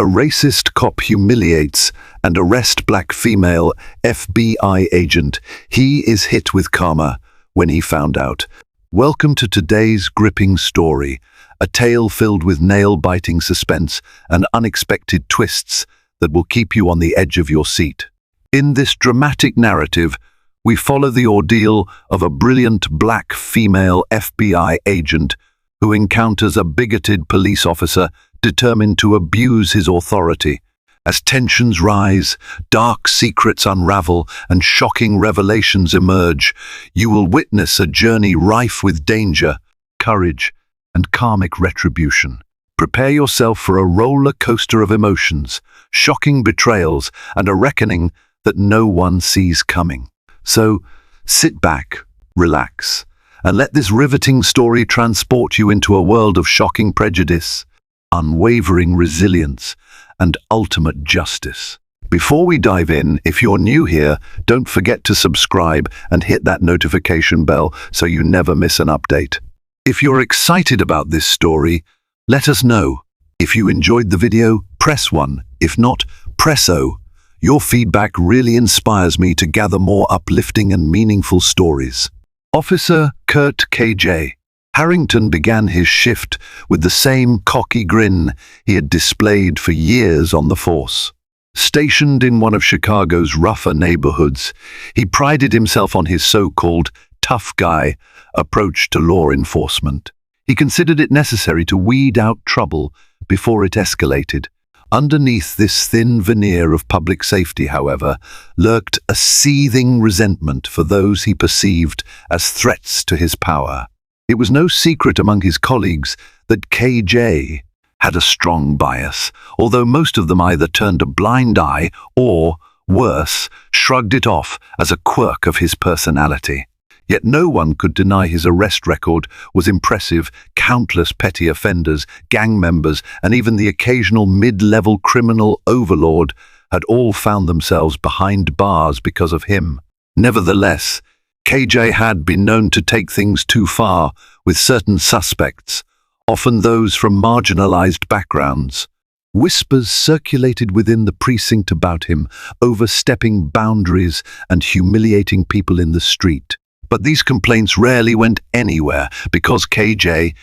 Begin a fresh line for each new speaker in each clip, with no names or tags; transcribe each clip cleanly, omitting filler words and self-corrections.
A racist cop humiliates and arrest black female FBI agent. He is hit with karma when he found out. Welcome to today's gripping story, a tale filled with nail-biting suspense and unexpected twists that will keep you on the edge of your seat. In this dramatic narrative, we follow the ordeal of a brilliant black female FBI agent who encounters a bigoted police officer determined to abuse his authority. As tensions rise, dark secrets unravel, and shocking revelations emerge, you will witness a journey rife with danger, courage, and karmic retribution. Prepare yourself for a roller coaster of emotions, shocking betrayals, and a reckoning that no one sees coming. So, sit back, relax, and let this riveting story transport you into a world of shocking prejudice, unwavering resilience, and ultimate justice. Before we dive in, if you're new here, don't forget to subscribe and hit that notification bell so you never miss an update. If you're excited about this story, let us know. If you enjoyed the video, press 1. If not, press O. Your feedback really inspires me to gather more uplifting and meaningful stories. Officer Kurt K.J. Harrington began his shift with the same cocky grin he had displayed for years on the force. Stationed in one of Chicago's rougher neighborhoods, he prided himself on his so-called tough guy approach to law enforcement. He considered it necessary to weed out trouble before it escalated. Underneath this thin veneer of public safety, however, lurked a seething resentment for those he perceived as threats to his power. It was no secret among his colleagues that KJ had a strong bias, although most of them either turned a blind eye or, worse, shrugged it off as a quirk of his personality. Yet no one could deny his arrest record was impressive. Countless petty offenders, gang members, and even the occasional mid-level criminal overlord had all found themselves behind bars because of him. Nevertheless, KJ had been known to take things too far with certain suspects, often those from marginalized backgrounds. Whispers circulated within the precinct about him, overstepping boundaries and humiliating people in the street. But these complaints rarely went anywhere because KJ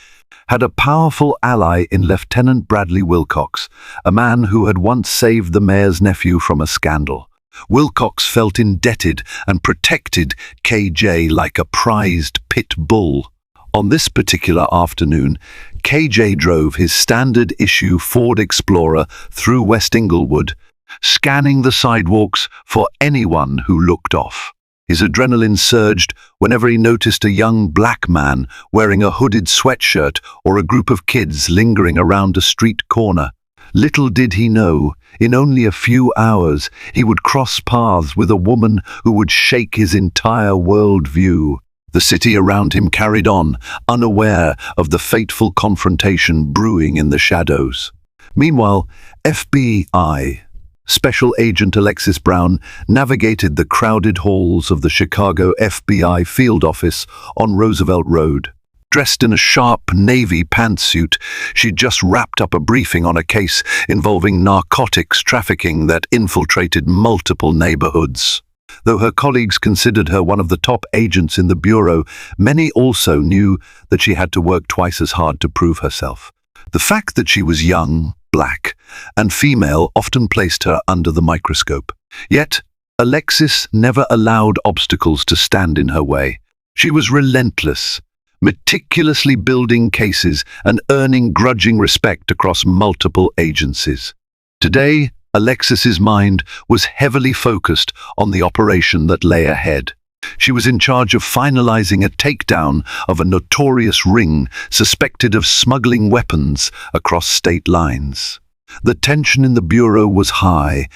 had a powerful ally in Lieutenant Bradley Wilcox, a man who had once saved the mayor's nephew from a scandal. Wilcox felt indebted and protected KJ like a prized pit bull. On this particular afternoon, KJ drove his standard-issue Ford Explorer through West Inglewood, scanning the sidewalks for anyone who looked off. His adrenaline surged whenever he noticed a young black man wearing a hooded sweatshirt or a group of kids lingering around a street corner. Little did he know, in only a few hours, he would cross paths with a woman who would shake his entire worldview. The city around him carried on, unaware of the fateful confrontation brewing in the shadows. Meanwhile, FBI Special Agent Alexis Brown navigated the crowded halls of the Chicago FBI field office on Roosevelt Road. Dressed in a sharp navy pantsuit, she'd just wrapped up a briefing on a case involving narcotics trafficking that infiltrated multiple neighborhoods. Though her colleagues considered her one of the top agents in the bureau, many also knew that she had to work twice as hard to prove herself. The fact that she was young, black, and female often placed her under the microscope. Yet, Alexis never allowed obstacles to stand in her way. She was relentless, meticulously building cases and earning grudging respect across multiple agencies. Today, Alexis's mind was heavily focused on the operation that lay ahead. She was in charge of finalizing a takedown of a notorious ring suspected of smuggling weapons across state lines. The tension in the bureau was high,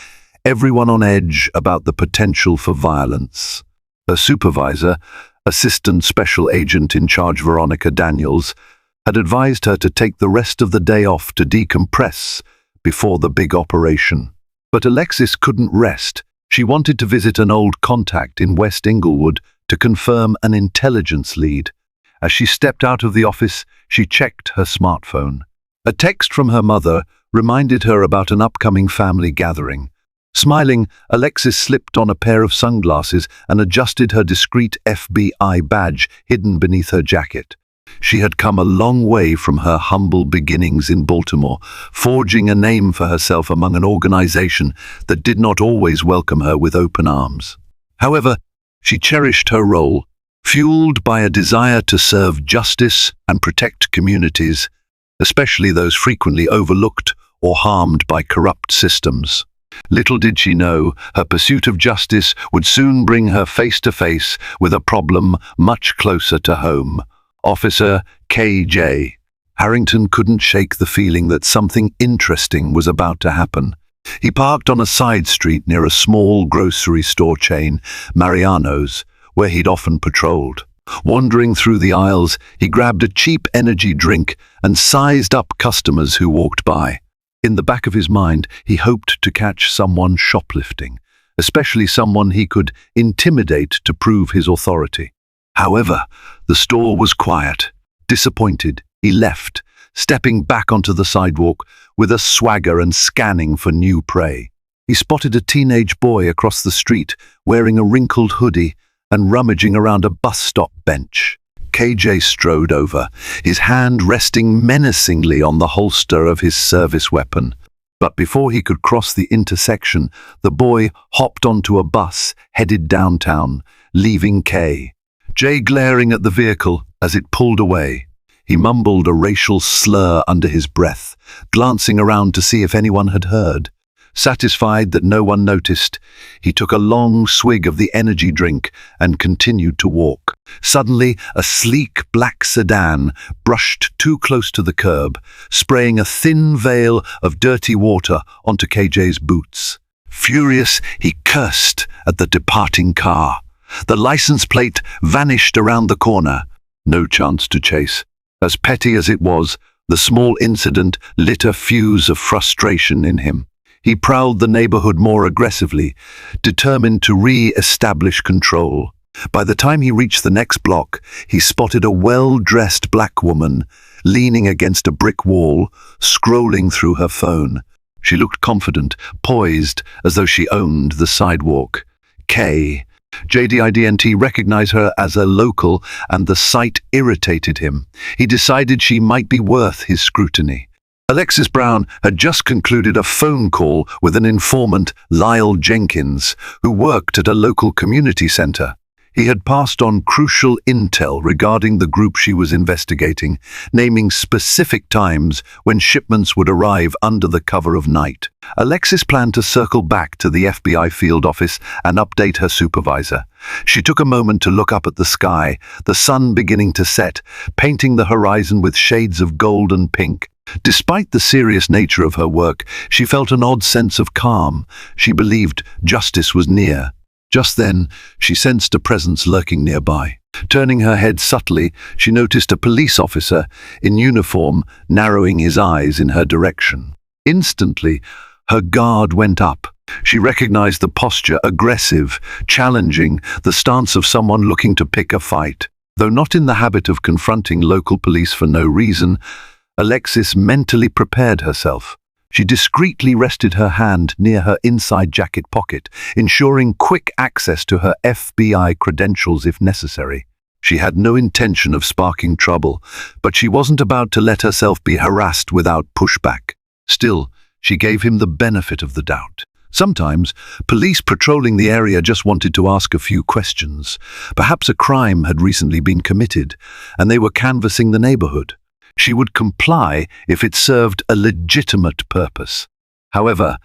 everyone on edge about the potential for violence. Her supervisor, Assistant Special Agent in charge Veronica Daniels, had advised her to take the rest of the day off to decompress before the big operation. But Alexis couldn't rest. She wanted to visit an old contact in West Inglewood to confirm an intelligence lead. As she stepped out of the office, she checked her smartphone. A text from her mother reminded her about an upcoming family gathering. Smiling, Alexis slipped on a pair of sunglasses and adjusted her discreet FBI badge hidden beneath her jacket. She had come a long way from her humble beginnings in Baltimore, forging a name for herself among an organization that did not always welcome her with open arms. However, she cherished her role, fueled by a desire to serve justice and protect communities, especially those frequently overlooked or harmed by corrupt systems. Little did she know, her pursuit of justice would soon bring her face to face with a problem much closer to home. Officer K.J. Harrington couldn't shake the feeling that something interesting was about to happen. He parked on a side street near a small grocery store chain, Mariano's, where he'd often patrolled. Wandering through the aisles, he grabbed a cheap energy drink and sized up customers who walked by. In the back of his mind, he hoped to catch someone shoplifting, especially someone he could intimidate to prove his authority. However, the store was quiet. Disappointed, he left, stepping back onto the sidewalk with a swagger and scanning for new prey. He spotted a teenage boy across the street wearing a wrinkled hoodie and rummaging around a bus stop bench. KJ strode over, his hand resting menacingly on the holster of his service weapon. But before he could cross the intersection, the boy hopped onto a bus headed downtown, leaving K.J. glaring at the vehicle as it pulled away. He mumbled a racial slur under his breath, glancing around to see if anyone had heard. Satisfied that no one noticed, he took a long swig of the energy drink and continued to walk. Suddenly, a sleek black sedan brushed too close to the curb, spraying a thin veil of dirty water onto KJ's boots. Furious, he cursed at the departing car. The license plate vanished around the corner. No chance to chase. As petty as it was, the small incident lit a fuse of frustration in him. He prowled the neighborhood more aggressively, determined to re-establish control. By the time he reached the next block, he spotted a well-dressed black woman leaning against a brick wall, scrolling through her phone. She looked confident, poised, as though she owned the sidewalk. JDIDNT recognized her as a local, and the sight irritated him. He decided she might be worth his scrutiny. Alexis Brown had just concluded a phone call with an informant, Lyle Jenkins, who worked at a local community center. He had passed on crucial intel regarding the group she was investigating, naming specific times when shipments would arrive under the cover of night. Alexis planned to circle back to the FBI field office and update her supervisor. She took a moment to look up at the sky, the sun beginning to set, painting the horizon with shades of gold and pink. Despite the serious nature of her work, she felt an odd sense of calm. She believed justice was near. Just then, she sensed a presence lurking nearby. Turning her head subtly, she noticed a police officer in uniform narrowing his eyes in her direction. Instantly, her guard went up. She recognized the posture, aggressive, challenging, the stance of someone looking to pick a fight. Though not in the habit of confronting local police for no reason, Alexis mentally prepared herself. She discreetly rested her hand near her inside jacket pocket, ensuring quick access to her FBI credentials if necessary. She had no intention of sparking trouble, but she wasn't about to let herself be harassed without pushback. Still, she gave him the benefit of the doubt. Sometimes, police patrolling the area just wanted to ask a few questions. Perhaps a crime had recently been committed, and they were canvassing the neighborhood. She would comply if it served a legitimate purpose. However,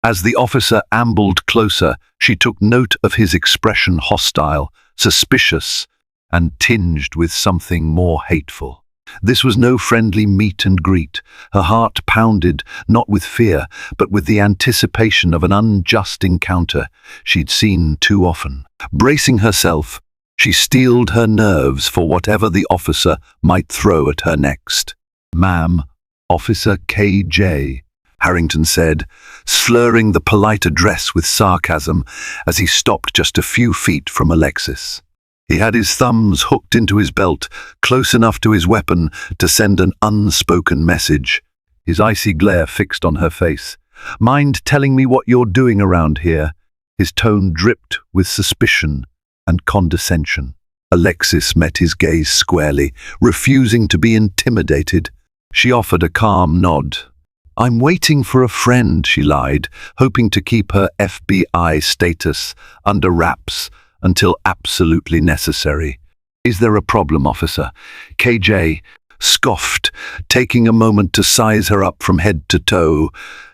as the officer ambled closer, she took note of his expression: hostile, suspicious, and tinged with something more hateful. This was no friendly meet and greet. Her heart pounded, not with fear, but with the anticipation of an unjust encounter she'd seen too often. Bracing herself, she steeled her nerves for whatever the officer might throw at her next. "Ma'am, Officer K.J., Harrington said, slurring the polite address with sarcasm as he stopped just a few feet from Alexis. He had his thumbs hooked into his belt, close enough to his weapon to send an unspoken message. his icy glare fixed on her face. "Mind telling me what you're doing around here?" His tone dripped with suspicion and condescension. Alexis met his gaze squarely, refusing to be intimidated. She offered a calm nod. "I'm waiting for a friend," she lied, hoping to keep her FBI status under wraps until absolutely necessary. "Is there a problem, officer?" KJ scoffed, taking a moment to size her up from head to toe.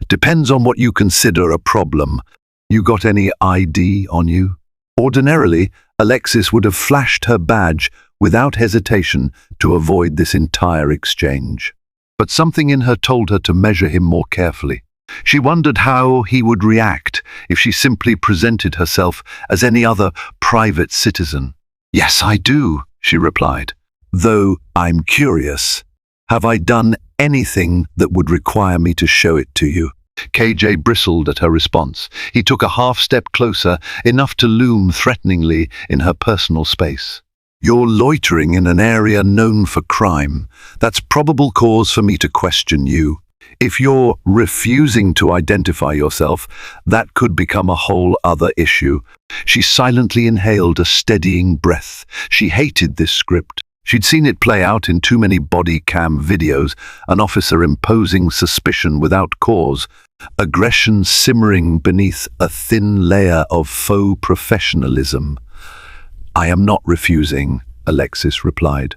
"Depends on what you consider a problem. You got any ID on you?" Ordinarily, Alexis would have flashed her badge without hesitation to avoid this entire exchange. But something in her told her to measure him more carefully. She wondered how he would react if she simply presented herself as any other private citizen. "Yes, I do," she replied. "Though I'm curious. Have I done anything that would require me to show it to you?" KJ bristled at her response. He took a half step closer, enough to loom threateningly in her personal space. "You're loitering in an area known for crime. That's probable cause for me to question you. If you're refusing to identify yourself, that could become a whole other issue." She silently inhaled a steadying breath. She hated this script. She'd seen it play out in too many body cam videos, an officer imposing suspicion without cause, aggression simmering beneath a thin layer of faux professionalism. "I am not refusing," Alexis replied.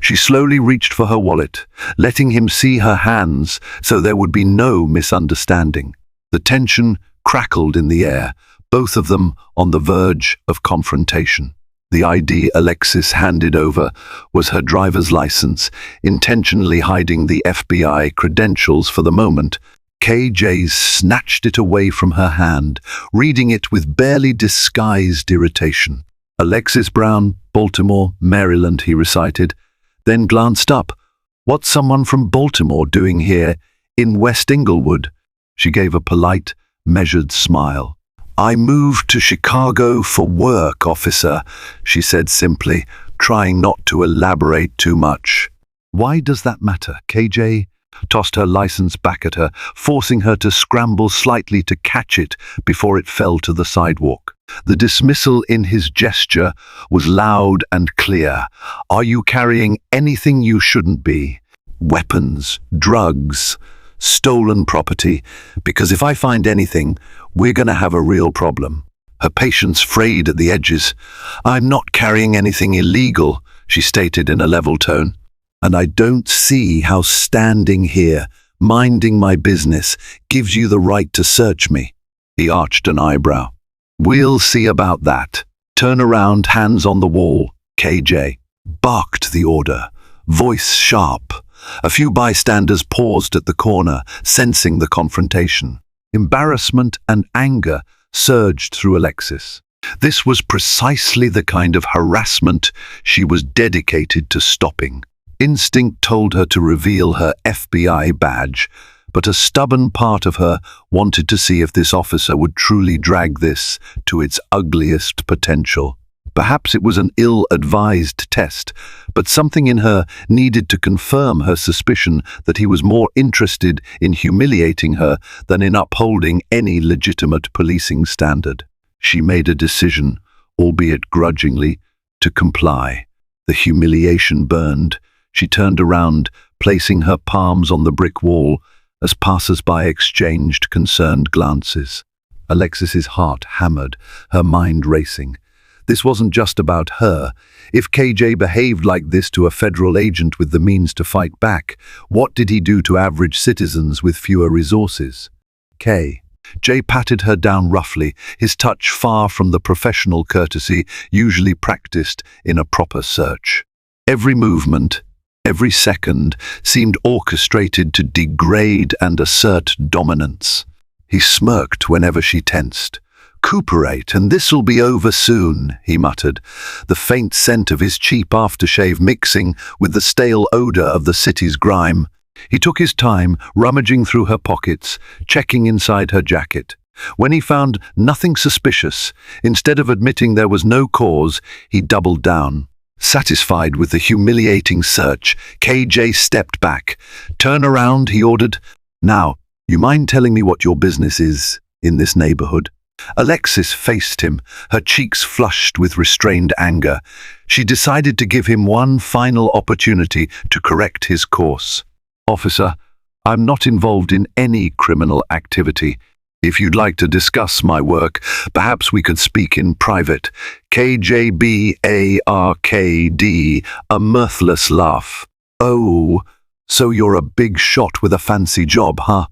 She slowly reached for her wallet, letting him see her hands so there would be no misunderstanding. The tension crackled in the air, both of them on the verge of confrontation. The ID Alexis handed over was her driver's license, intentionally hiding the FBI credentials for the moment. KJ snatched it away from her hand, reading it with barely disguised irritation. "Alexis Brown, Baltimore, Maryland," he recited, then glanced up. "What's someone from Baltimore doing here in West Inglewood?" She gave a polite, measured smile. "I moved to Chicago for work, officer," she said simply, trying not to elaborate too much. "Why does that matter?" KJ tossed her license back at her, forcing her to scramble slightly to catch it before it fell to the sidewalk. The dismissal in his gesture was loud and clear. "Are you carrying anything you shouldn't be? Weapons, drugs, stolen property? Because if I find anything, we're going to have a real problem." Her patience frayed at the edges. "I'm not carrying anything illegal," she stated in a level tone. "And I don't see how standing here, minding my business, gives you the right to search me." He arched an eyebrow. "We'll see about that. Turn around, hands on the wall." KJ barked the order, voice sharp. A few bystanders paused at the corner, sensing the confrontation. Embarrassment and anger surged through Alexis. This was precisely the kind of harassment she was dedicated to stopping. Instinct told her to reveal her FBI badge, but a stubborn part of her wanted to see if this officer would truly drag this to its ugliest potential. Perhaps it was an ill-advised test, but something in her needed to confirm her suspicion that he was more interested in humiliating her than in upholding any legitimate policing standard. She made a decision, albeit grudgingly, to comply. The humiliation burned. She turned around, placing her palms on the brick wall as passers-by exchanged concerned glances. Alexis's heart hammered, her mind racing. This wasn't just about her. If KJ behaved like this to a federal agent with the means to fight back, what did he do to average citizens with fewer resources? Jay patted her down roughly, his touch far from the professional courtesy usually practiced in a proper search. Every movement, every second, seemed orchestrated to degrade and assert dominance. He smirked whenever she tensed. "Cooperate, and this'll be over soon," he muttered, the faint scent of his cheap aftershave mixing with the stale odor of the city's grime. He took his time, rummaging through her pockets, checking inside her jacket. When he found nothing suspicious, instead of admitting there was no cause, he doubled down. Satisfied with the humiliating search, KJ stepped back. "Turn around," he ordered. "Now, you mind telling me what your business is in this neighborhood?" Alexis faced him, her cheeks flushed with restrained anger. She decided to give him one final opportunity to correct his course. "Officer, I'm not involved in any criminal activity. If you'd like to discuss my work, perhaps we could speak in private." KJBARKD, a mirthless laugh. "Oh, so you're a big shot with a fancy job, huh?"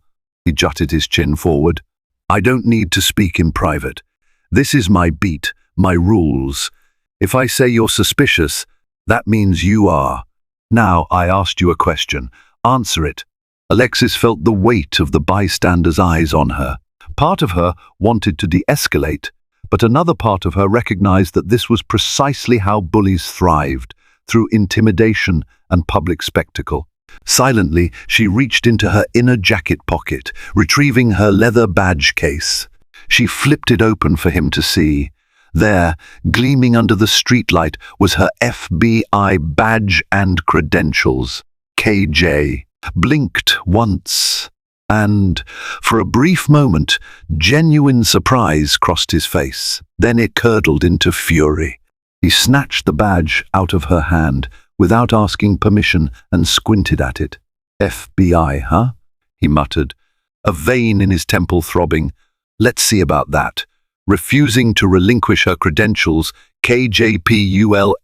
He jutted his chin forward. "I don't need to speak in private. This is my beat, my rules. If I say you're suspicious, that means you are. Now, I asked you a question. Answer it." Alexis felt the weight of the bystanders' eyes on her. Part of her wanted to de-escalate, but another part of her recognized that this was precisely how bullies thrived, through intimidation and public spectacle. Silently, she reached into her inner jacket pocket, retrieving her leather badge case. She flipped it open for him to see. There, gleaming under the streetlight, was her FBI badge and credentials. KJ blinked once, and, for a brief moment, genuine surprise crossed his face. Then it curdled into fury. He snatched the badge out of her hand, without asking permission, and squinted at it. "FBI, huh?" he muttered, a vein in his temple throbbing. "Let's see about that." Refusing to relinquish her credentials, KJPULLED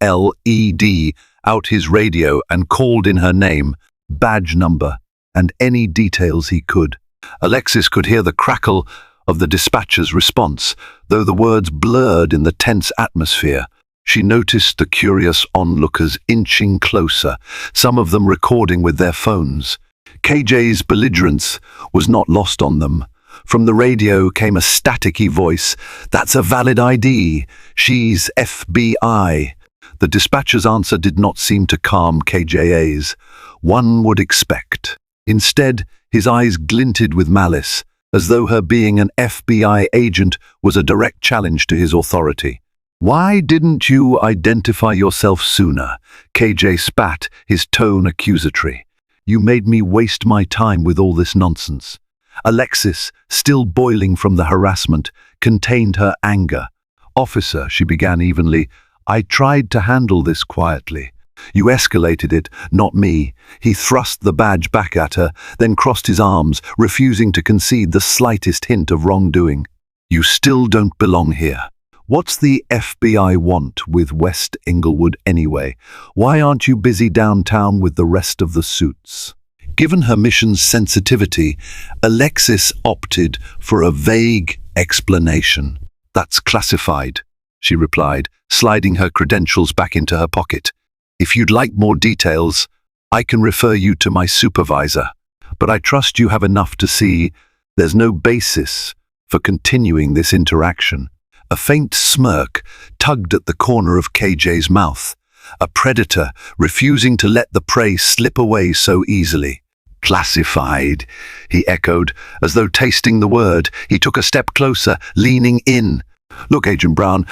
out his radio and called in her name, badge number, and any details he could. Alexis could hear the crackle of the dispatcher's response, though the words blurred in the tense atmosphere. She noticed the curious onlookers inching closer, some of them recording with their phones. KJ's belligerence was not lost on them. From the radio came a staticky voice. "That's a valid ID. She's FBI." The dispatcher's answer did not seem to calm KJA's. One would expect. Instead, his eyes glinted with malice, as though her being an FBI agent was a direct challenge to his authority. "Why didn't you identify yourself sooner?" KJ spat, his tone accusatory. "You made me waste my time with all this nonsense." Alexis, still boiling from the harassment, contained her anger. "Officer," she began evenly, "I tried to handle this quietly. You escalated it, not me." He thrust the badge back at her, then crossed his arms, refusing to concede the slightest hint of wrongdoing. "You still don't belong here. What's the FBI want with West Inglewood anyway? Why aren't you busy downtown with the rest of the suits?" Given her mission's sensitivity, Alexis opted for a vague explanation. "That's classified," she replied, sliding her credentials back into her pocket. "If you'd like more details, I can refer you to my supervisor. But I trust you have enough to see there's no basis for continuing this interaction." A faint smirk tugged at the corner of KJ's mouth, a predator refusing to let the prey slip away so easily. "Classified," he echoed, as though tasting the word. He took a step closer, leaning in. "Look, Agent Brown,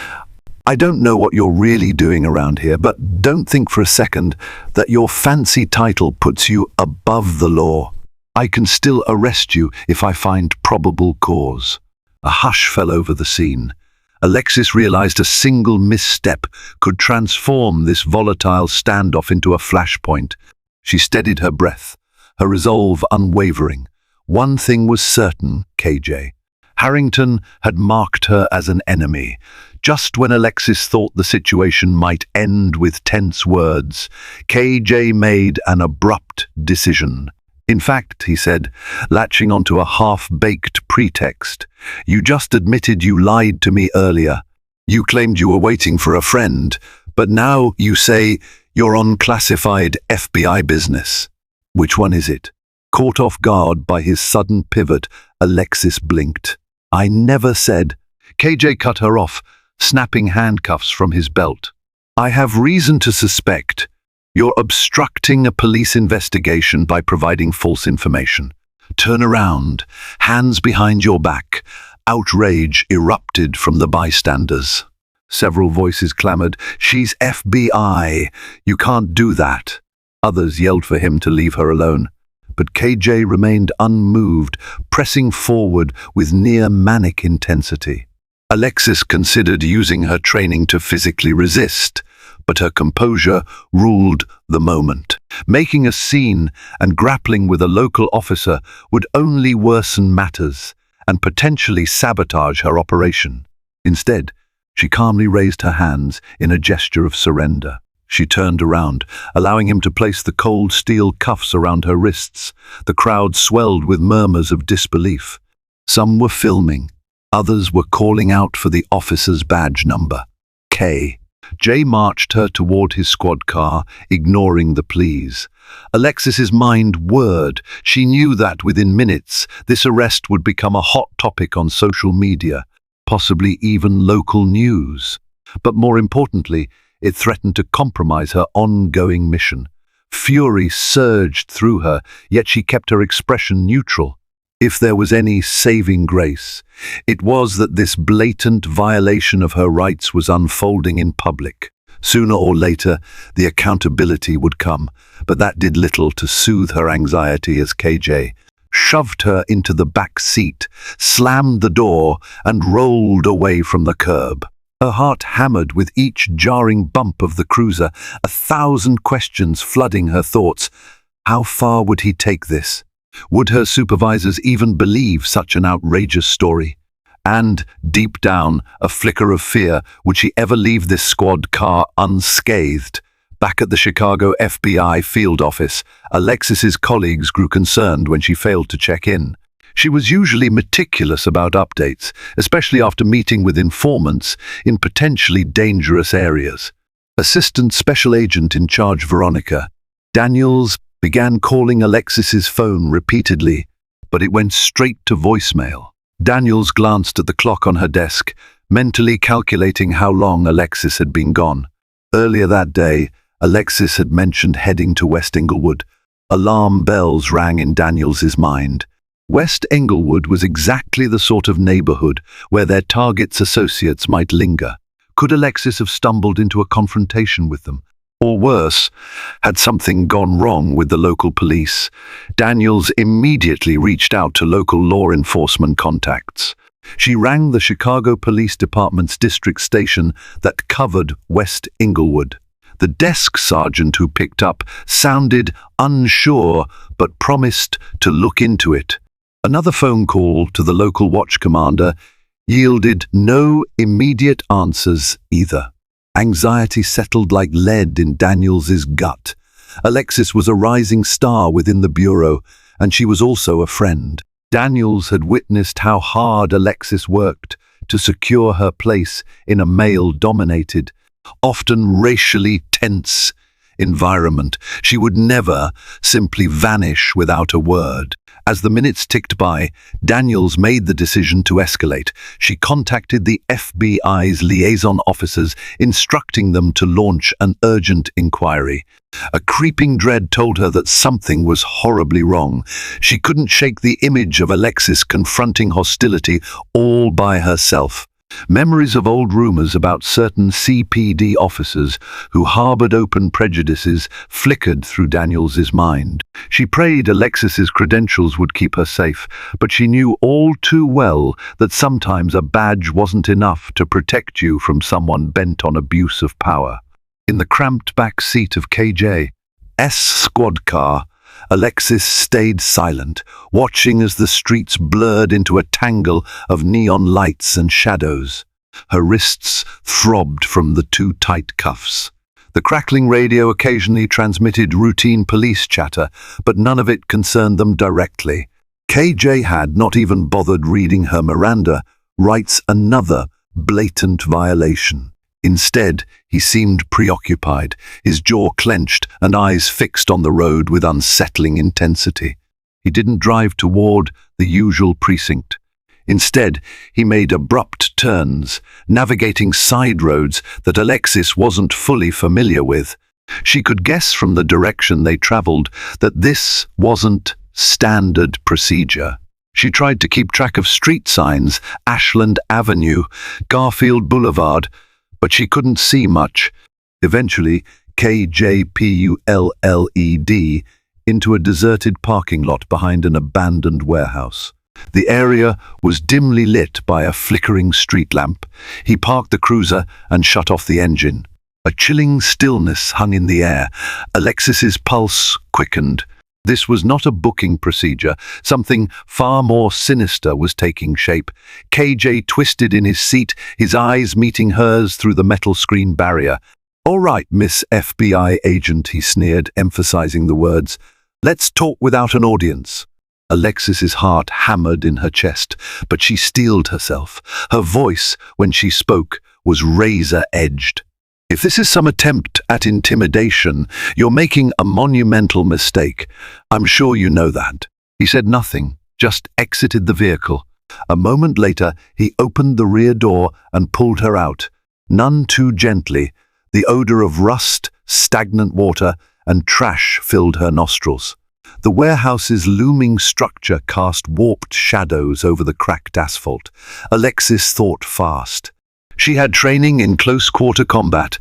I don't know what you're really doing around here, but don't think for a second that your fancy title puts you above the law. I can still arrest you if I find probable cause." A hush fell over the scene. Alexis realized a single misstep could transform this volatile standoff into a flashpoint. She steadied her breath, her resolve unwavering. One thing was certain, KJ. Harrington had marked her as an enemy. Just when Alexis thought the situation might end with tense words, KJ made an abrupt decision. "In fact," he said, latching onto a half-baked pretext, "you just admitted you lied to me earlier. You claimed you were waiting for a friend, but now you say you're on classified FBI business. Which one is it?" Caught off guard by his sudden pivot, Alexis blinked. "I never said." KJ cut her off, snapping handcuffs from his belt. "I have reason to suspect you're obstructing a police investigation by providing false information. Turn around, hands behind your back." Outrage erupted from the bystanders. Several voices clamored, "She's FBI! You can't do that!" Others yelled for him to leave her alone. But KJ remained unmoved, pressing forward with near-manic intensity. Alexis considered using her training to physically resist, but her composure ruled the moment. Making a scene and grappling with a local officer would only worsen matters and potentially sabotage her operation. Instead, she calmly raised her hands in a gesture of surrender. She turned around, allowing him to place the cold steel cuffs around her wrists. The crowd swelled with murmurs of disbelief. Some were filming. Others were calling out for the officer's badge number, K. Jay marched her toward his squad car, ignoring the pleas. Alexis's mind whirred. She knew that within minutes, this arrest would become a hot topic on social media, possibly even local news. But more importantly, it threatened to compromise her ongoing mission. Fury surged through her, yet she kept her expression neutral. If there was any saving grace, it was that this blatant violation of her rights was unfolding in public. Sooner or later, the accountability would come, but that did little to soothe her anxiety as KJ shoved her into the back seat, slammed the door, and rolled away from the curb. Her heart hammered with each jarring bump of the cruiser, 1,000 questions flooding her thoughts. How far would he take this? Would her supervisors even believe such an outrageous story? And, deep down, a flicker of fear, would she ever leave this squad car unscathed? Back at the Chicago FBI field office, Alexis's colleagues grew concerned when she failed to check in. She was usually meticulous about updates, especially after meeting with informants in potentially dangerous areas. Assistant Special Agent in charge Veronica Daniels began calling Alexis's phone repeatedly, but it went straight to voicemail. Daniels glanced at the clock on her desk, mentally calculating how long Alexis had been gone. Earlier that day, Alexis had mentioned heading to West Englewood. Alarm bells rang in Daniels's mind. West Englewood was exactly the sort of neighborhood where their target's associates might linger. Could Alexis have stumbled into a confrontation with them? Or worse, had something gone wrong with the local police? Daniels immediately reached out to local law enforcement contacts. She rang the Chicago Police Department's district station that covered West Englewood. The desk sergeant who picked up sounded unsure but promised to look into it. Another phone call to the local watch commander yielded no immediate answers either. Anxiety settled like lead in Daniels's gut. Alexis was a rising star within the bureau, and she was also a friend. Daniels had witnessed how hard Alexis worked to secure her place in a male-dominated, often racially tense environment. She would never simply vanish without a word. As the minutes ticked by, Daniels made the decision to escalate. She contacted the FBI's liaison officers, instructing them to launch an urgent inquiry. A creeping dread told her that something was horribly wrong. She couldn't shake the image of Alexis confronting hostility all by herself. Memories of old rumors about certain CPD officers who harbored open prejudices flickered through Daniels's mind. She prayed Alexis's credentials would keep her safe, but she knew all too well that sometimes a badge wasn't enough to protect you from someone bent on abuse of power. In the cramped back seat of KJ's squad car, Alexis stayed silent, watching as the streets blurred into a tangle of neon lights and shadows. Her wrists throbbed from the too tight cuffs. The crackling radio occasionally transmitted routine police chatter, but none of it concerned them directly. KJ had not even bothered reading her Miranda rights, another blatant violation. Instead, he seemed preoccupied, his jaw clenched and eyes fixed on the road with unsettling intensity. He didn't drive toward the usual precinct. Instead, he made abrupt turns, navigating side roads that Alexis wasn't fully familiar with. She could guess from the direction they traveled that this wasn't standard procedure. She tried to keep track of street signs, Ashland Avenue, Garfield Boulevard, but she couldn't see much. Eventually, KJPULLED into a deserted parking lot behind an abandoned warehouse. The area was dimly lit by a flickering street lamp. He parked the cruiser and shut off the engine. A chilling stillness hung in the air. Alexis's pulse quickened. This was not a booking procedure. Something far more sinister was taking shape. KJ twisted in his seat, his eyes meeting hers through the metal screen barrier. "All right, Miss FBI agent," he sneered, emphasizing the words. "Let's talk without an audience." Alexis's heart hammered in her chest, but she steeled herself. Her voice, when she spoke, was razor-edged. "If this is some attempt at intimidation, you're making a monumental mistake. I'm sure you know that." He said nothing, just exited the vehicle. A moment later, he opened the rear door and pulled her out, none too gently. The odor of rust, stagnant water, and trash filled her nostrils. The warehouse's looming structure cast warped shadows over the cracked asphalt. Alexis thought fast. She had training in close-quarter combat,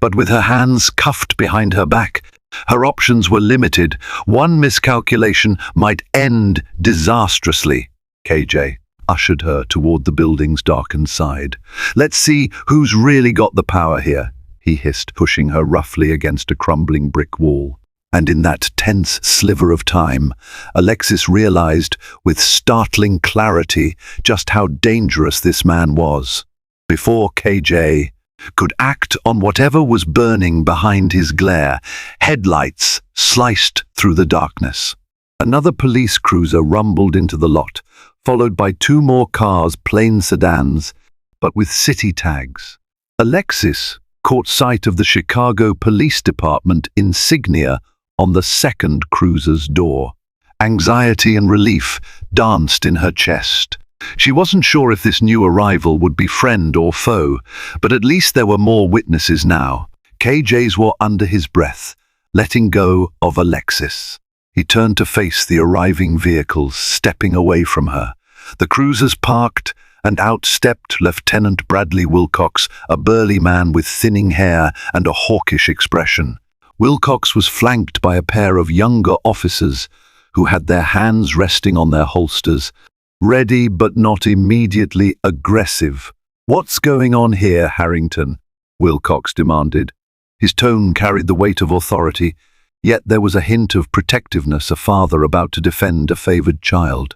but with her hands cuffed behind her back, her options were limited. One miscalculation might end disastrously. KJ ushered her toward the building's darkened side. "Let's see who's really got the power here," he hissed, pushing her roughly against a crumbling brick wall. And in that tense sliver of time, Alexis realized with startling clarity just how dangerous this man was. Before KJ could act on whatever was burning behind his glare, headlights sliced through the darkness. Another police cruiser rumbled into the lot, followed by two more cars, plain sedans, but with city tags. Alexis caught sight of the Chicago Police Department insignia on the second cruiser's door. Anxiety and relief danced in her chest. She wasn't sure if this new arrival would be friend or foe, but at least there were more witnesses now. KJ swore under his breath, letting go of Alexis. He turned to face the arriving vehicles, stepping away from her. The cruisers parked, and out stepped Lieutenant Bradley Wilcox, a burly man with thinning hair and a hawkish expression. Wilcox was flanked by a pair of younger officers who had their hands resting on their holsters, ready but not immediately aggressive. "What's going on here, Harrington?" Wilcox demanded. His tone carried the weight of authority, yet there was a hint of protectiveness, a father about to defend a favored child.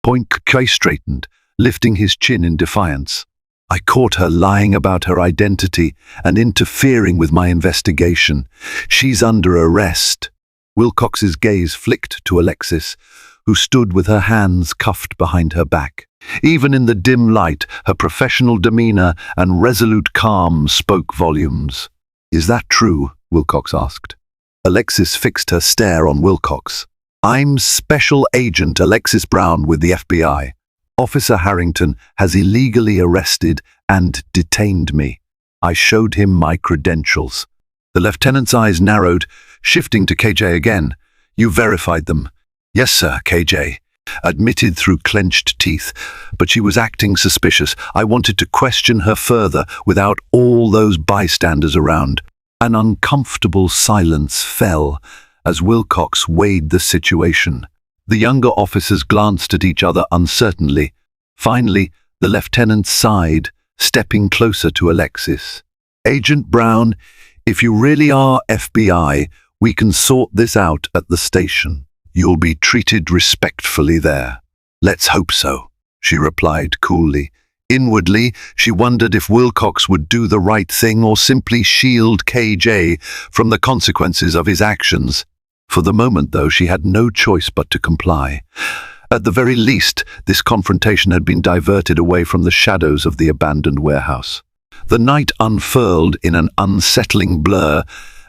KJ straightened, lifting his chin in defiance. "I caught her lying about her identity and interfering with my investigation. She's under arrest." Wilcox's gaze flicked to Alexis, who stood with her hands cuffed behind her back. Even in the dim light, her professional demeanor and resolute calm spoke volumes. "Is that true?" Wilcox asked. Alexis fixed her stare on Wilcox. "I'm Special Agent Alexis Brown with the FBI. Officer Harrington has illegally arrested and detained me. I showed him my credentials." The lieutenant's eyes narrowed, shifting to KJ again. "You verified them?" "Yes, sir," KJ admitted through clenched teeth, but she was acting suspicious. "I wanted to question her further without all those bystanders around." An uncomfortable silence fell as Wilcox weighed the situation. The younger officers glanced at each other uncertainly. Finally, the lieutenant sighed, stepping closer to Alexis. "Agent Brown, if you really are FBI, we can sort this out at the station. You'll be treated respectfully there." "Let's hope so," she replied coolly. Inwardly, she wondered if Wilcox would do the right thing or simply shield KJ from the consequences of his actions. For the moment, though, she had no choice but to comply. At the very least, this confrontation had been diverted away from the shadows of the abandoned warehouse. The night unfurled in an unsettling blur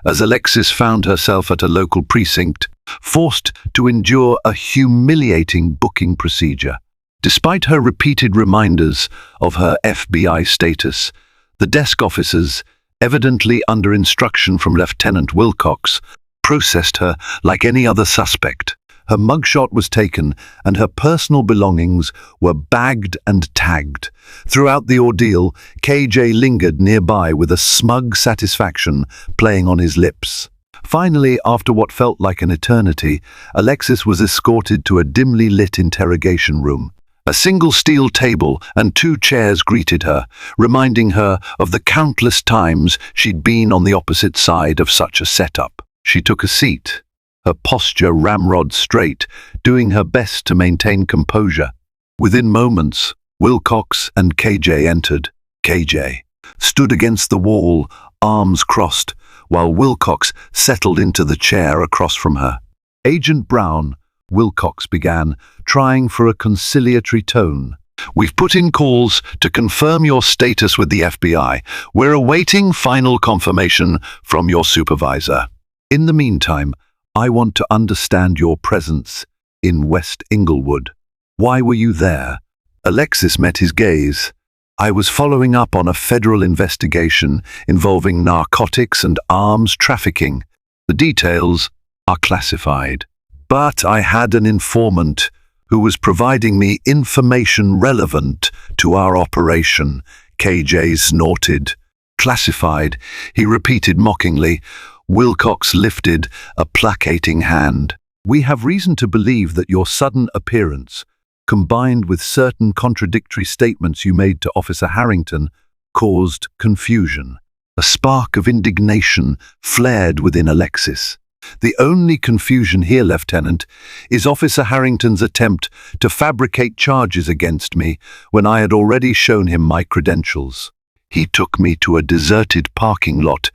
as Alexis found herself at a local precinct, forced to endure a humiliating booking procedure. Despite her repeated reminders of her FBI status, the desk officers, evidently under instruction from Lieutenant Wilcox, processed her like any other suspect. Her mugshot was taken, and her personal belongings were bagged and tagged. Throughout the ordeal, KJ lingered nearby with a smug satisfaction playing on his lips. Finally, after what felt like an eternity, Alexis was escorted to a dimly lit interrogation room. A single steel table and 2 chairs greeted her, reminding her of the countless times she'd been on the opposite side of such a setup. She took a seat, her posture ramrod straight, doing her best to maintain composure. Within moments, Wilcox and KJ entered. KJ stood against the wall, arms crossed, while Wilcox settled into the chair across from her. "Agent Brown," Wilcox began, trying for a conciliatory tone. "We've put in calls to confirm your status with the FBI. We're awaiting final confirmation from your supervisor. In the meantime, I want to understand your presence in West Inglewood. Why were you there?" Alexis met his gaze. "I was following up on a federal investigation involving narcotics and arms trafficking. The details are classified. But I had an informant who was providing me information relevant to our operation," KJ snorted. "Classified," he repeated mockingly. Wilcox lifted a placating hand. "We have reason to believe that your sudden appearance, combined with certain contradictory statements you made to Officer Harrington, caused confusion." A spark of indignation flared within Alexis. "The only confusion here, Lieutenant, is Officer Harrington's attempt to fabricate charges against me when I had already shown him my credentials. He took me to a deserted parking lot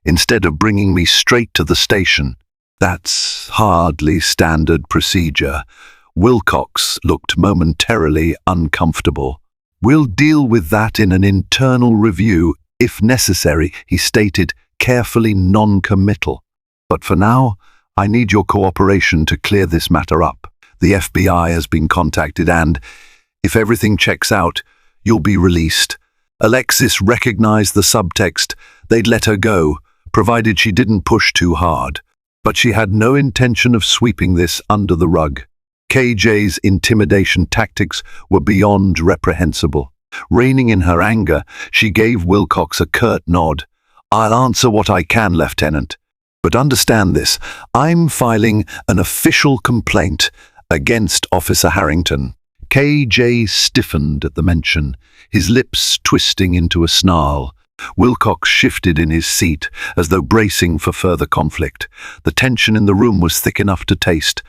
instead of bringing me straight to the station. That's hardly standard procedure." Wilcox looked momentarily uncomfortable. "We'll deal with that in an internal review, if necessary," he stated, carefully non-committal. "But for now, I need your cooperation to clear this matter up. The FBI has been contacted and, if everything checks out, you'll be released." Alexis recognized the subtext. They'd let her go, provided she didn't push too hard. But she had no intention of sweeping this under the rug. KJ's intimidation tactics were beyond reprehensible. Reining in her anger, she gave Wilcox a curt nod. "I'll answer what I can, Lieutenant. But understand this, I'm filing an official complaint against Officer Harrington." KJ stiffened at the mention, his lips twisting into a snarl. Wilcox shifted in his seat, as though bracing for further conflict. The tension in the room was thick enough to taste.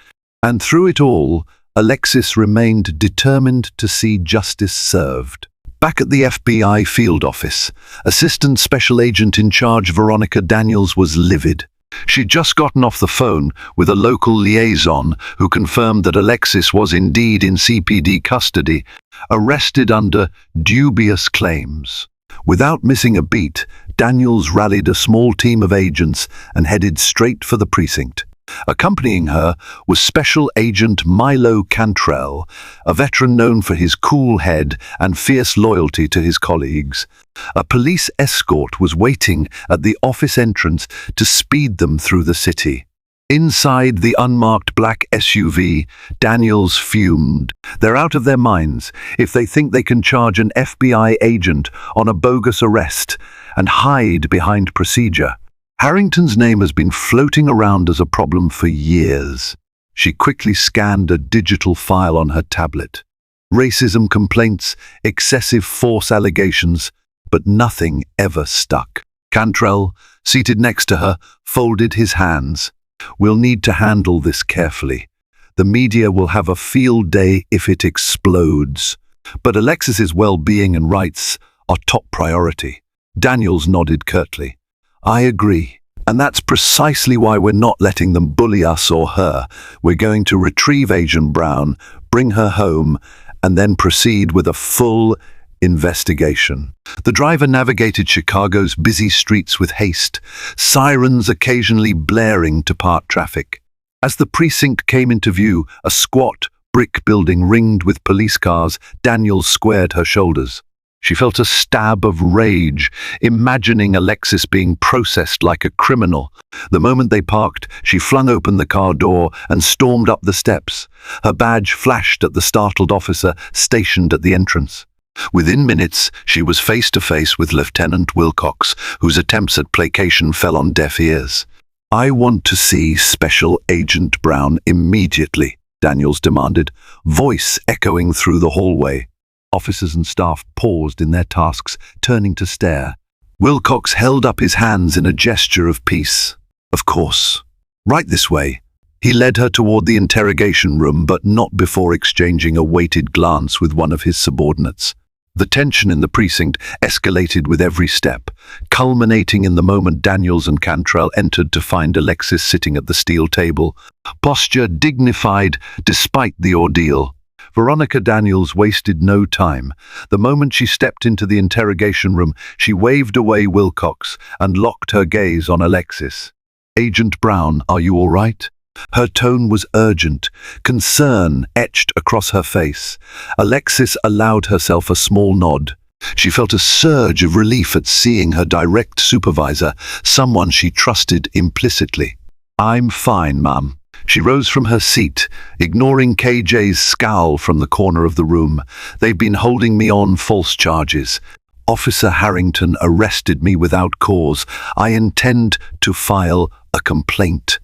And through it all, Alexis remained determined to see justice served. Back at the FBI field office, Assistant Special Agent in charge Veronica Daniels was livid. She'd just gotten off the phone with a local liaison who confirmed that Alexis was indeed in CPD custody, arrested under dubious claims. Without missing a beat, Daniels rallied a small team of agents and headed straight for the precinct. Accompanying her was Special Agent Milo Cantrell, a veteran known for his cool head and fierce loyalty to his colleagues. A police escort was waiting at the office entrance to speed them through the city. Inside the unmarked black SUV, Daniels fumed. They're out of their minds if they think they can charge an FBI agent on a bogus arrest and hide behind procedure. Harrington's name has been floating around as a problem for years. She quickly scanned a digital file on her tablet. Racism complaints, excessive force allegations, but nothing ever stuck. Cantrell, seated next to her, folded his hands. "We'll need to handle this carefully. The media will have a field day if it explodes. But Alexis's well-being and rights are top priority." Daniels nodded curtly. "I agree. And that's precisely why we're not letting them bully us or her. We're going to retrieve Agent Brown, bring her home, and then proceed with a full investigation." The driver navigated Chicago's busy streets with haste, sirens occasionally blaring to part traffic. As the precinct came into view, a squat brick building ringed with police cars, Daniels squared her shoulders. She felt a stab of rage, imagining Alexis being processed like a criminal. The moment they parked, she flung open the car door and stormed up the steps. Her badge flashed at the startled officer stationed at the entrance. Within minutes, she was face to face with Lieutenant Wilcox, whose attempts at placation fell on deaf ears. "I want to see Special Agent Brown immediately," Daniels demanded, voice echoing through the hallway. Officers and staff paused in their tasks, turning to stare. Wilcox held up his hands in a gesture of peace. "Of course. Right this way." He led her toward the interrogation room, but not before exchanging a weighted glance with one of his subordinates. The tension in the precinct escalated with every step, culminating in the moment Daniels and Cantrell entered to find Alexis sitting at the steel table, posture dignified despite the ordeal. Veronica Daniels wasted no time. The moment she stepped into the interrogation room, she waved away Wilcox and locked her gaze on Alexis. "Agent Brown, are you all right?" Her tone was urgent, concern etched across her face. Alexis allowed herself a small nod. She felt a surge of relief at seeing her direct supervisor, someone she trusted implicitly. "I'm fine, ma'am." She rose from her seat, ignoring KJ's scowl from the corner of the room. "They've been holding me on false charges. Officer Harrington arrested me without cause. I intend to file a complaint."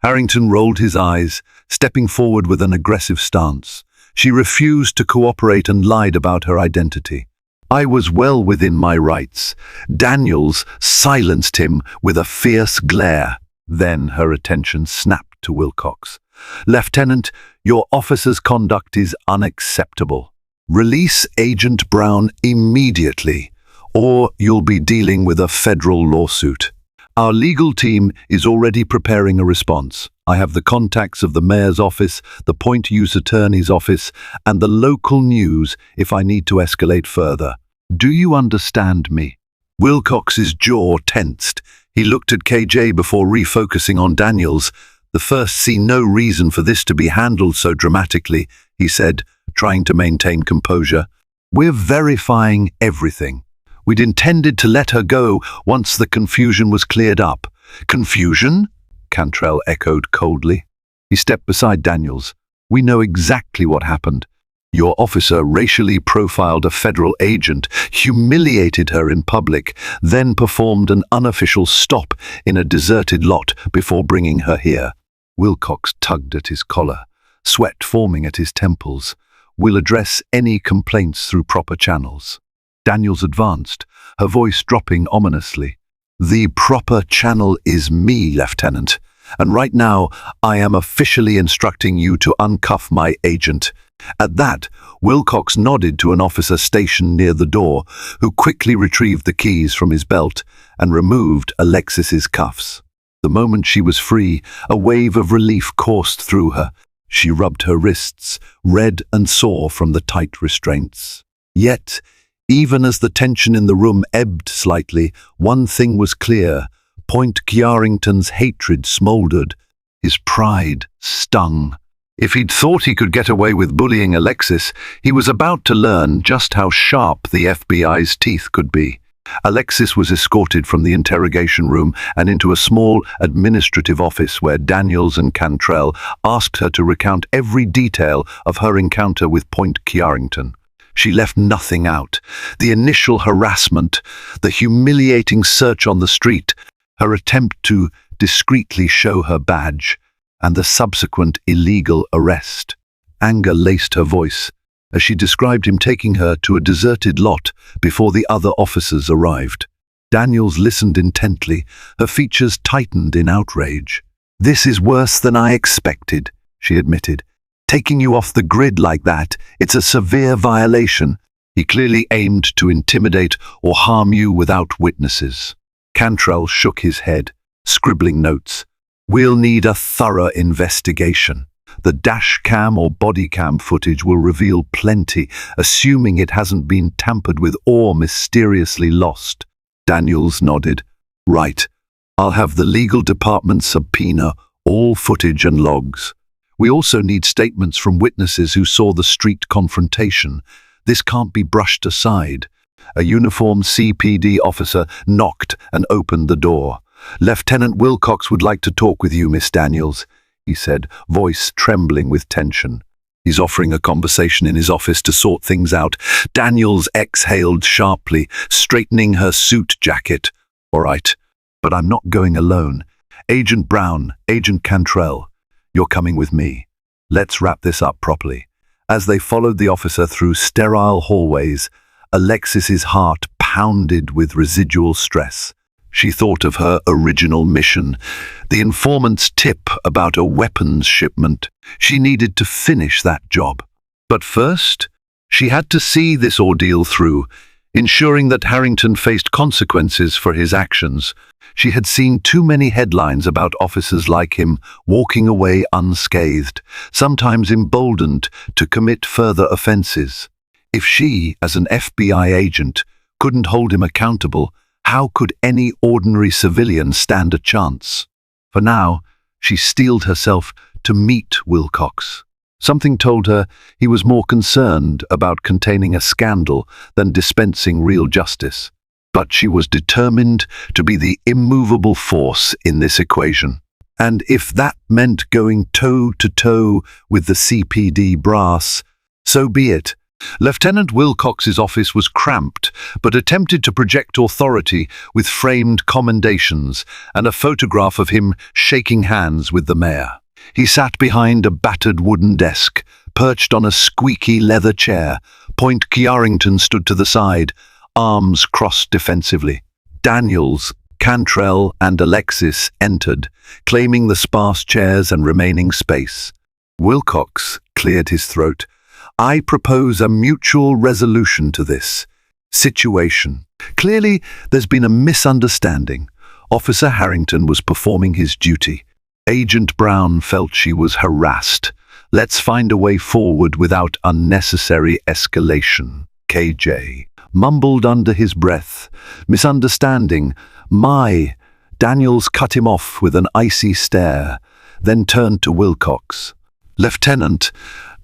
Harrington rolled his eyes, stepping forward with an aggressive stance. She refused to cooperate and lied about her identity. "I was well within my rights." Daniels silenced him with a fierce glare. Then her attention snapped to Wilcox. "Lieutenant, your officer's conduct is unacceptable. Release Agent Brown immediately, or you'll be dealing with a federal lawsuit. Our legal team is already preparing a response. I have the contacts of the mayor's office, the Point Use Attorney's office, and the local news if I need to escalate further. Do you understand me?" Wilcox's jaw tensed. He looked at KJ before refocusing on Daniels. "The first see no reason for this to be handled so dramatically," he said, trying to maintain composure. "We're verifying everything. We'd intended to let her go once the confusion was cleared up." "Confusion?" Cantrell echoed coldly. He stepped beside Daniels. "We know exactly what happened. Your officer racially profiled a federal agent, humiliated her in public, then performed an unofficial stop in a deserted lot before bringing her here." Wilcox tugged at his collar, sweat forming at his temples. "We'll address any complaints through proper channels." Daniels advanced, her voice dropping ominously. "The proper channel is me, Lieutenant, and right now I am officially instructing you to uncuff my agent." At that, Wilcox nodded to an officer stationed near the door, who quickly retrieved the keys from his belt and removed Alexis's cuffs. The moment she was free, a wave of relief coursed through her. She rubbed her wrists, red and sore from the tight restraints. Yet, even as the tension in the room ebbed slightly, one thing was clear. Point Kjarrington's hatred smoldered. His pride stung. If he'd thought he could get away with bullying Alexis, he was about to learn just how sharp the FBI's teeth could be. Alexis was escorted from the interrogation room and into a small administrative office where Daniels and Cantrell asked her to recount every detail of her encounter with Point Kjarrington. She left nothing out. The initial harassment, the humiliating search on the street, her attempt to discreetly show her badge, and the subsequent illegal arrest. Anger laced her voice as she described him taking her to a deserted lot before the other officers arrived. Daniels listened intently, her features tightened in outrage. "This is worse than I expected," she admitted. "Taking you off the grid like that, it's a severe violation." He clearly aimed to intimidate or harm you without witnesses. Cantrell shook his head, scribbling notes. "We'll need a thorough investigation. The dash cam or body cam footage will reveal plenty, assuming it hasn't been tampered with or mysteriously lost." Daniels nodded. "Right. I'll have the legal department subpoena all footage and logs. We also need statements from witnesses who saw the street confrontation. This can't be brushed aside." A uniformed CPD officer knocked and opened the door. "Lieutenant Wilcox would like to talk with you, Miss Daniels," he said, voice trembling with tension. "He's offering a conversation in his office to sort things out." Daniels exhaled sharply, straightening her suit jacket. "All right, but I'm not going alone. Agent Brown, Agent Cantrell, you're coming with me. Let's wrap this up properly." As they followed the officer through sterile hallways, Alexis's heart pounded with residual stress. She thought of her original mission, the informant's tip about a weapons shipment. She needed to finish that job. But first, she had to see this ordeal through, ensuring that Harrington faced consequences for his actions. She had seen too many headlines about officers like him walking away unscathed, sometimes emboldened to commit further offenses. If she, as an FBI agent, couldn't hold him accountable, how could any ordinary civilian stand a chance? For now, she steeled herself to meet Wilcox. Something told her he was more concerned about containing a scandal than dispensing real justice. But she was determined to be the immovable force in this equation. And if that meant going toe-to-toe with the CPD brass, so be it. Lieutenant Wilcox's office was cramped, but attempted to project authority with framed commendations and a photograph of him shaking hands with the mayor. He sat behind a battered wooden desk, perched on a squeaky leather chair. Point Chiarington stood to the side, arms crossed defensively. Daniels, Cantrell, and Alexis entered, claiming the sparse chairs and remaining space. Wilcox cleared his throat. "I propose a mutual resolution to this situation. Clearly, there's been a misunderstanding. Officer Harrington was performing his duty. Agent Brown felt she was harassed. Let's find a way forward without unnecessary escalation." KJ mumbled under his breath. "Misunderstanding. My." Daniels cut him off with an icy stare, then turned to Wilcox. "Lieutenant,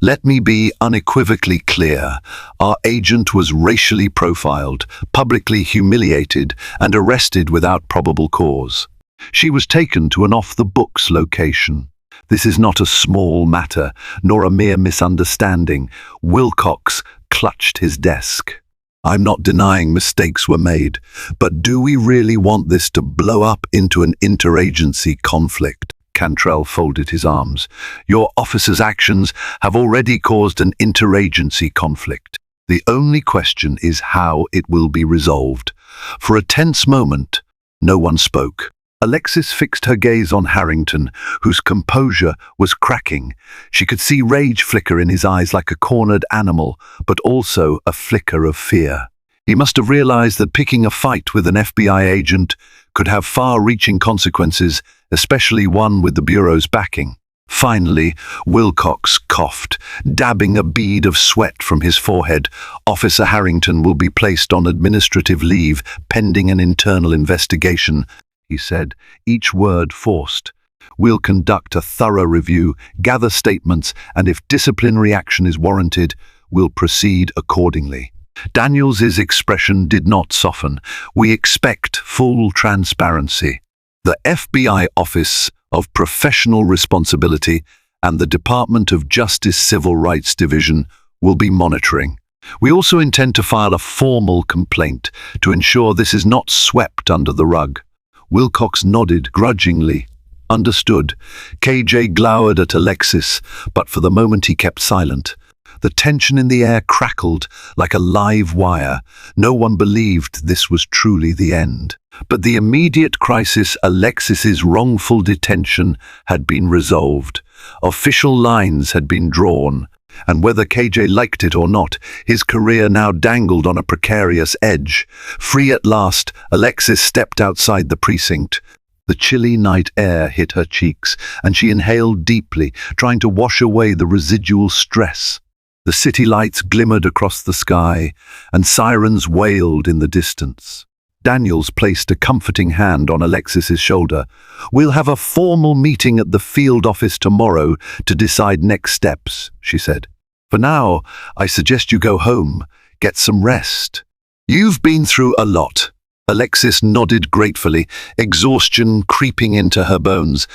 let me be unequivocally clear. Our agent was racially profiled, publicly humiliated, and arrested without probable cause. She was taken to an off-the-books location. This is not a small matter, nor a mere misunderstanding." Wilcox clutched his desk. "I'm not denying mistakes were made, but do we really want this to blow up into an interagency conflict?" Cantrell folded his arms. "Your officer's actions have already caused an interagency conflict. The only question is how it will be resolved." For a tense moment, no one spoke. Alexis fixed her gaze on Harrington, whose composure was cracking. She could see rage flicker in his eyes like a cornered animal, but also a flicker of fear. He must have realized that picking a fight with an FBI agent could have far-reaching consequences, especially one with the Bureau's backing. Finally, Wilcox coughed, dabbing a bead of sweat from his forehead. "Officer Harrington will be placed on administrative leave pending an internal investigation," he said, each word forced. "We'll conduct a thorough review, gather statements, and if disciplinary action is warranted, we'll proceed accordingly." Daniels's expression did not soften. "We expect full transparency. The FBI Office of Professional Responsibility and the Department of Justice Civil Rights Division will be monitoring. We also intend to file a formal complaint to ensure this is not swept under the rug." Wilcox nodded grudgingly. "Understood." KJ glowered at Alexis, but for the moment he kept silent. The tension in the air crackled like a live wire. No one believed this was truly the end. But the immediate crisis, Alexis's wrongful detention, had been resolved. Official lines had been drawn, and whether KJ liked it or not, his career now dangled on a precarious edge. Free at last, Alexis stepped outside the precinct. The chilly night air hit her cheeks, and she inhaled deeply, trying to wash away the residual stress. The city lights glimmered across the sky, and sirens wailed in the distance. Daniels placed a comforting hand on Alexis's shoulder. "We'll have a formal meeting at the field office tomorrow to decide next steps," she said. "For now, I suggest you go home, get some rest." You've been through a lot. Alexis nodded gratefully, exhaustion creeping into her bones.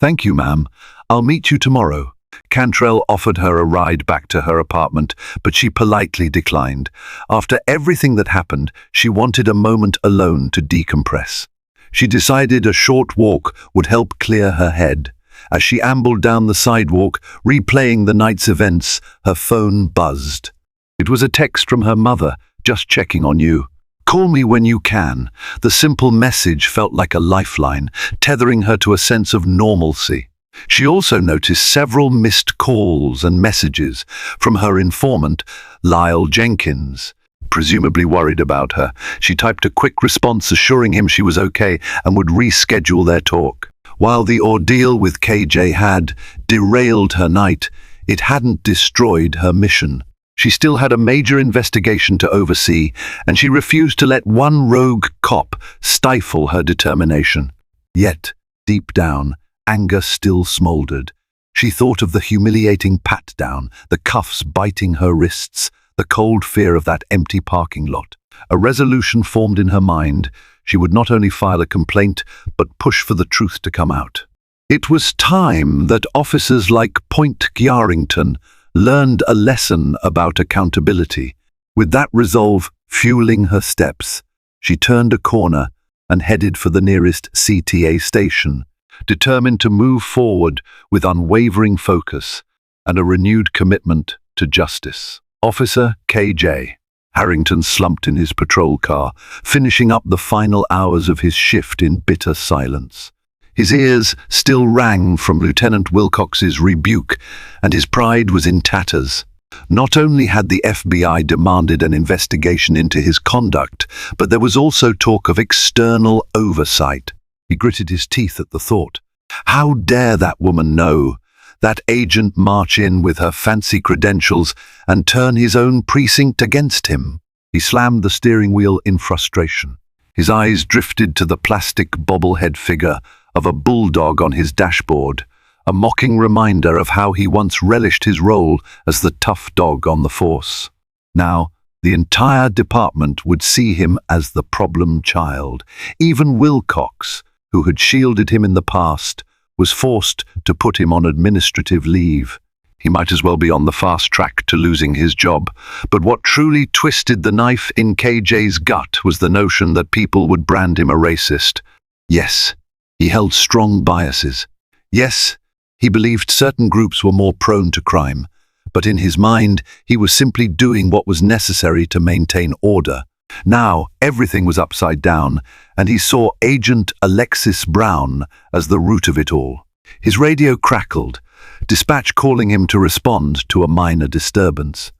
Thank you, ma'am. I'll meet you tomorrow. Cantrell offered her a ride back to her apartment, but she politely declined. After everything that happened, she wanted a moment alone to decompress. She decided a short walk would help clear her head. As she ambled down the sidewalk, replaying the night's events, her phone buzzed. It was a text from her mother, just checking on you. Call me when you can. The simple message felt like a lifeline, tethering her to a sense of normalcy. She also noticed several missed calls and messages from her informant, Lyle Jenkins. Presumably worried about her, she typed a quick response assuring him she was okay and would reschedule their talk. While the ordeal with KJ had derailed her night, it hadn't destroyed her mission. She still had a major investigation to oversee, and she refused to let one rogue cop stifle her determination. Yet, deep down, anger still smoldered. She thought of the humiliating pat-down, the cuffs biting her wrists, the cold fear of that empty parking lot. A resolution formed in her mind. She would not only file a complaint, but push for the truth to come out. It was time that officers like Point Gyarington learned a lesson about accountability. With that resolve fueling her steps, she turned a corner and headed for the nearest CTA station, determined to move forward with unwavering focus and a renewed commitment to justice. Officer KJ. Harrington slumped in his patrol car, finishing up the final hours of his shift in bitter silence. His ears still rang from Lieutenant Wilcox's rebuke, and his pride was in tatters. Not only had the FBI demanded an investigation into his conduct, but there was also talk of external oversight. He gritted his teeth at the thought. How dare that woman know? That agent march in with her fancy credentials and turn his own precinct against him. He slammed the steering wheel in frustration. His eyes drifted to the plastic bobblehead figure of a bulldog on his dashboard, a mocking reminder of how he once relished his role as the tough dog on the force. Now, the entire department would see him as the problem child. Even Wilcox, who had shielded him in the past, was forced to put him on administrative leave. He might as well be on the fast track to losing his job. But what truly twisted the knife in KJ's gut was the notion that people would brand him a racist. Yes, he held strong biases. Yes, he believed certain groups were more prone to crime. But in his mind, he was simply doing what was necessary to maintain order. Now, everything was upside down, and he saw Agent Alexis Brown as the root of it all. His radio crackled, dispatch calling him to respond to a minor disturbance.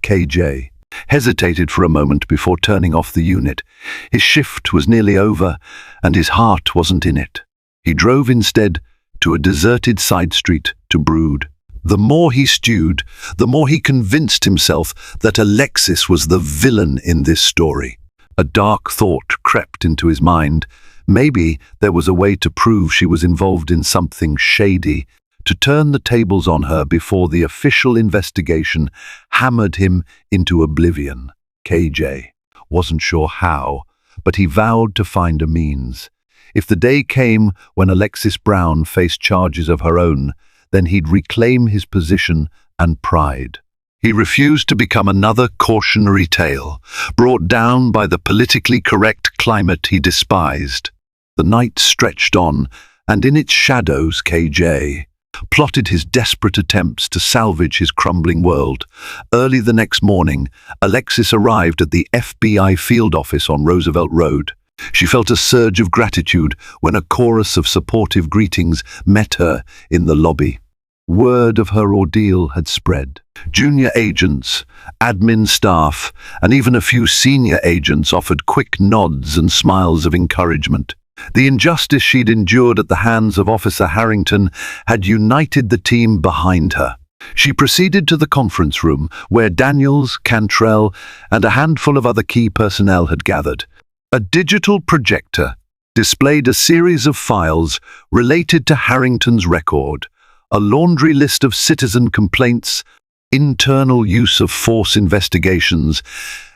KJ hesitated for a moment before turning off the unit. His shift was nearly over, and his heart wasn't in it. He drove instead to a deserted side street to brood. The more he stewed, the more he convinced himself that Alexis was the villain in this story. A dark thought crept into his mind. Maybe there was a way to prove she was involved in something shady, to turn the tables on her before the official investigation hammered him into oblivion. KJ wasn't sure how, but he vowed to find a means. If the day came when Alexis Brown faced charges of her own, then he'd reclaim his position and pride. He refused to become another cautionary tale, brought down by the politically correct climate he despised. The night stretched on, and in its shadows KJ plotted his desperate attempts to salvage his crumbling world. Early the next morning, Alexis arrived at the FBI field office on Roosevelt Road. She felt a surge of gratitude when a chorus of supportive greetings met her in the lobby. Word of her ordeal had spread. Junior agents, admin staff, and even a few senior agents offered quick nods and smiles of encouragement. The injustice she'd endured at the hands of Officer Harrington had united the team behind her. She proceeded to the conference room where Daniels, Cantrell, and a handful of other key personnel had gathered. A digital projector displayed a series of files related to Harrington's record, a laundry list of citizen complaints, internal use of force investigations,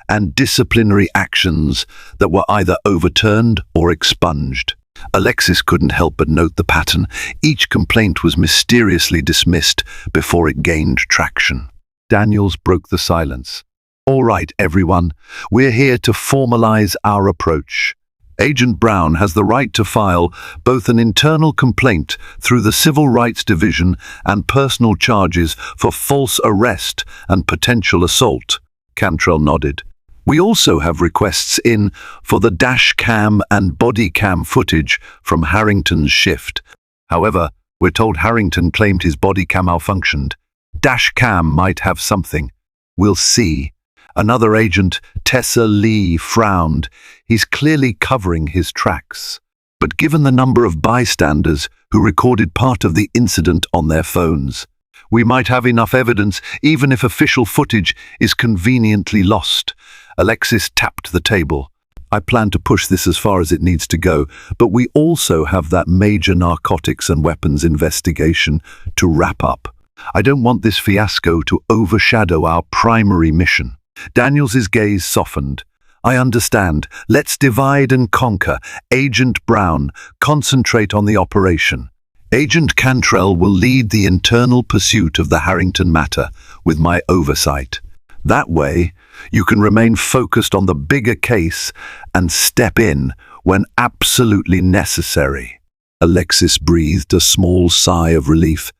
and disciplinary actions that were either overturned or expunged. Alexis couldn't help but note the pattern. Each complaint was mysteriously dismissed before it gained traction. Daniels broke the silence. "All right, everyone, we're here to formalize our approach. Agent Brown has the right to file both an internal complaint through the Civil Rights Division and personal charges for false arrest and potential assault." Cantrell nodded. "We also have requests in for the dash cam and body cam footage from Harrington's shift. However, we're told Harrington claimed his body cam malfunctioned. Dash cam might have something. We'll see." Another agent, Tessa Lee, frowned. He's clearly covering his tracks. But given the number of bystanders who recorded part of the incident on their phones, we might have enough evidence even if official footage is conveniently lost. Alexis tapped the table. "I plan to push this as far as it needs to go, but we also have that major narcotics and weapons investigation to wrap up. I don't want this fiasco to overshadow our primary mission." Daniels's gaze softened. "I understand. Let's divide and conquer. Agent Brown, concentrate on the operation. Agent Cantrell will lead the internal pursuit of the Harrington matter with my oversight. That way, you can remain focused on the bigger case and step in when absolutely necessary." Alexis breathed a small sigh of relief.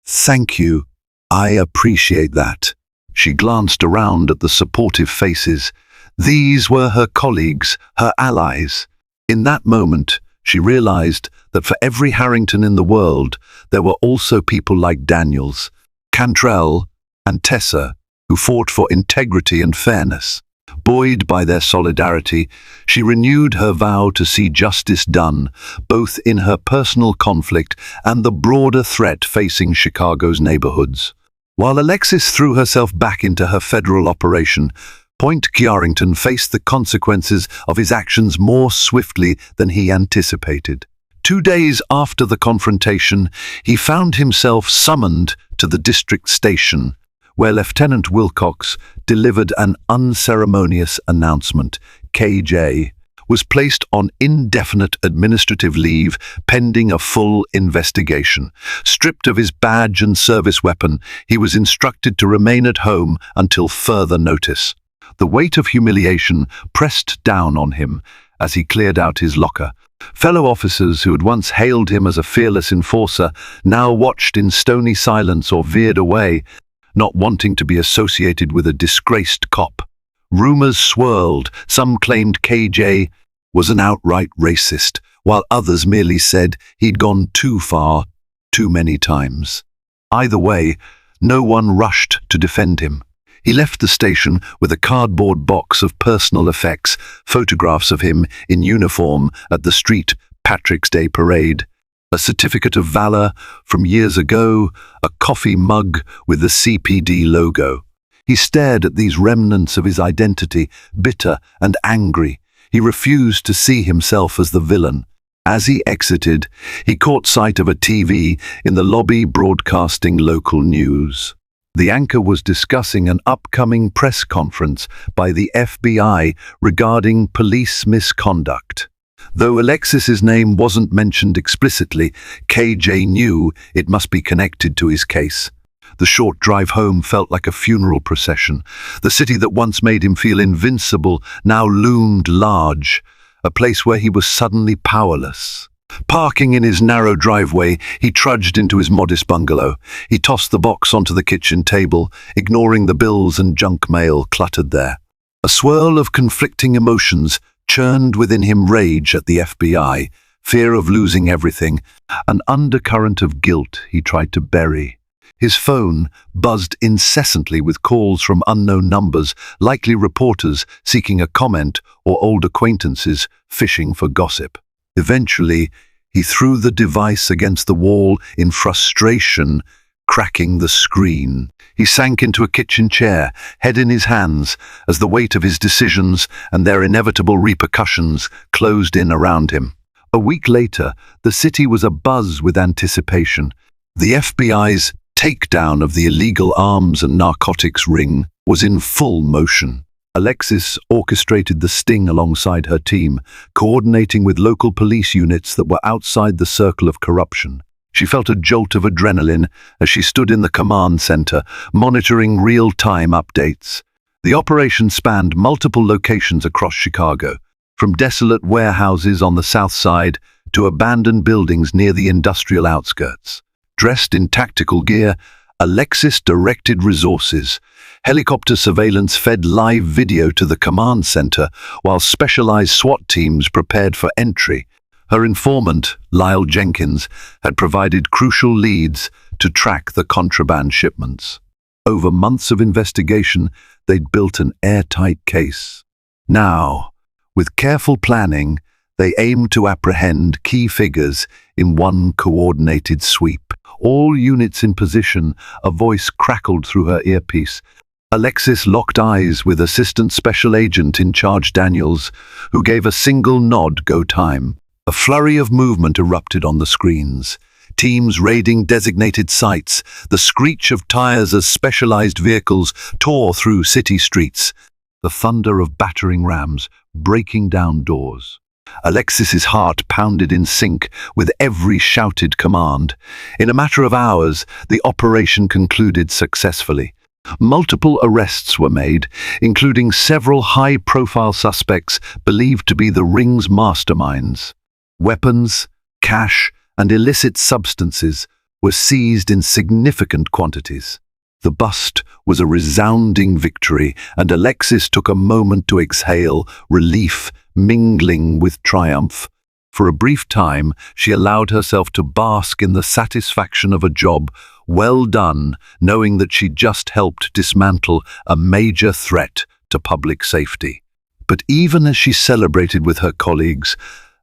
"Thank you. I appreciate that." She glanced around at the supportive faces. These were her colleagues, her allies. In that moment, she realized that for every Harrington in the world, there were also people like Daniels, Cantrell, and Tessa, who fought for integrity and fairness. Buoyed by their solidarity, she renewed her vow to see justice done, both in her personal conflict and the broader threat facing Chicago's neighborhoods. While Alexis threw herself back into her federal operation, Point Carrington faced the consequences of his actions more swiftly than he anticipated. 2 days after the confrontation, he found himself summoned to the district station, where Lieutenant Wilcox delivered an unceremonious announcement. KJ was placed on indefinite administrative leave pending a full investigation. Stripped of his badge and service weapon, he was instructed to remain at home until further notice. The weight of humiliation pressed down on him as he cleared out his locker. Fellow officers who had once hailed him as a fearless enforcer now watched in stony silence or veered away, not wanting to be associated with a disgraced cop. Rumors swirled. Some claimed KJ was an outright racist, while others merely said he'd gone too far, too many times. Either way, no one rushed to defend him. He left the station with a cardboard box of personal effects, photographs of him in uniform at the street Patrick's Day parade, a certificate of valor from years ago, a coffee mug with the CPD logo. He stared at these remnants of his identity, bitter and angry. He refused to see himself as the villain. As he exited, he caught sight of a TV in the lobby broadcasting local news. The anchor was discussing an upcoming press conference by the FBI regarding police misconduct. Though Alexis's name wasn't mentioned explicitly, KJ knew it must be connected to his case. The short drive home felt like a funeral procession. The city that once made him feel invincible now loomed large, a place where he was suddenly powerless. Parking in his narrow driveway, he trudged into his modest bungalow. He tossed the box onto the kitchen table, ignoring the bills and junk mail cluttered there. A swirl of conflicting emotions churned within him: rage at the FBI, fear of losing everything, an undercurrent of guilt he tried to bury. His phone buzzed incessantly with calls from unknown numbers, likely reporters seeking a comment or old acquaintances fishing for gossip. Eventually, he threw the device against the wall in frustration, cracking the screen. He sank into a kitchen chair, head in his hands, as the weight of his decisions and their inevitable repercussions closed in around him. A week later, the city was abuzz with anticipation. The FBI's takedown of the illegal arms and narcotics ring was in full motion. Alexis orchestrated the sting alongside her team, coordinating with local police units that were outside the circle of corruption. She felt a jolt of adrenaline as she stood in the command center, monitoring real-time updates. The operation spanned multiple locations across Chicago, from desolate warehouses on the south side to abandoned buildings near the industrial outskirts. Dressed in tactical gear, Alexis directed resources. Helicopter surveillance fed live video to the command center, while specialized SWAT teams prepared for entry. Her informant, Lyle Jenkins, had provided crucial leads to track the contraband shipments. Over months of investigation, they'd built an airtight case. Now, with careful planning, they aimed to apprehend key figures in one coordinated sweep. All units in position, a voice crackled through her earpiece. Alexis locked eyes with Assistant Special Agent in charge Daniels, who gave a single nod, go time. A flurry of movement erupted on the screens. Teams raiding designated sites, the screech of tires as specialized vehicles tore through city streets, the thunder of battering rams breaking down doors. Alexis's heart pounded in sync with every shouted command. In a matter of hours, the operation concluded successfully. Multiple arrests were made, including several high-profile suspects believed to be the ring's masterminds. Weapons, cash, and illicit substances were seized in significant quantities. The bust was a resounding victory, and Alexis took a moment to exhale, relief mingling with triumph. For a brief time, she allowed herself to bask in the satisfaction of a job well done, knowing that she just helped dismantle a major threat to public safety. But even as she celebrated with her colleagues,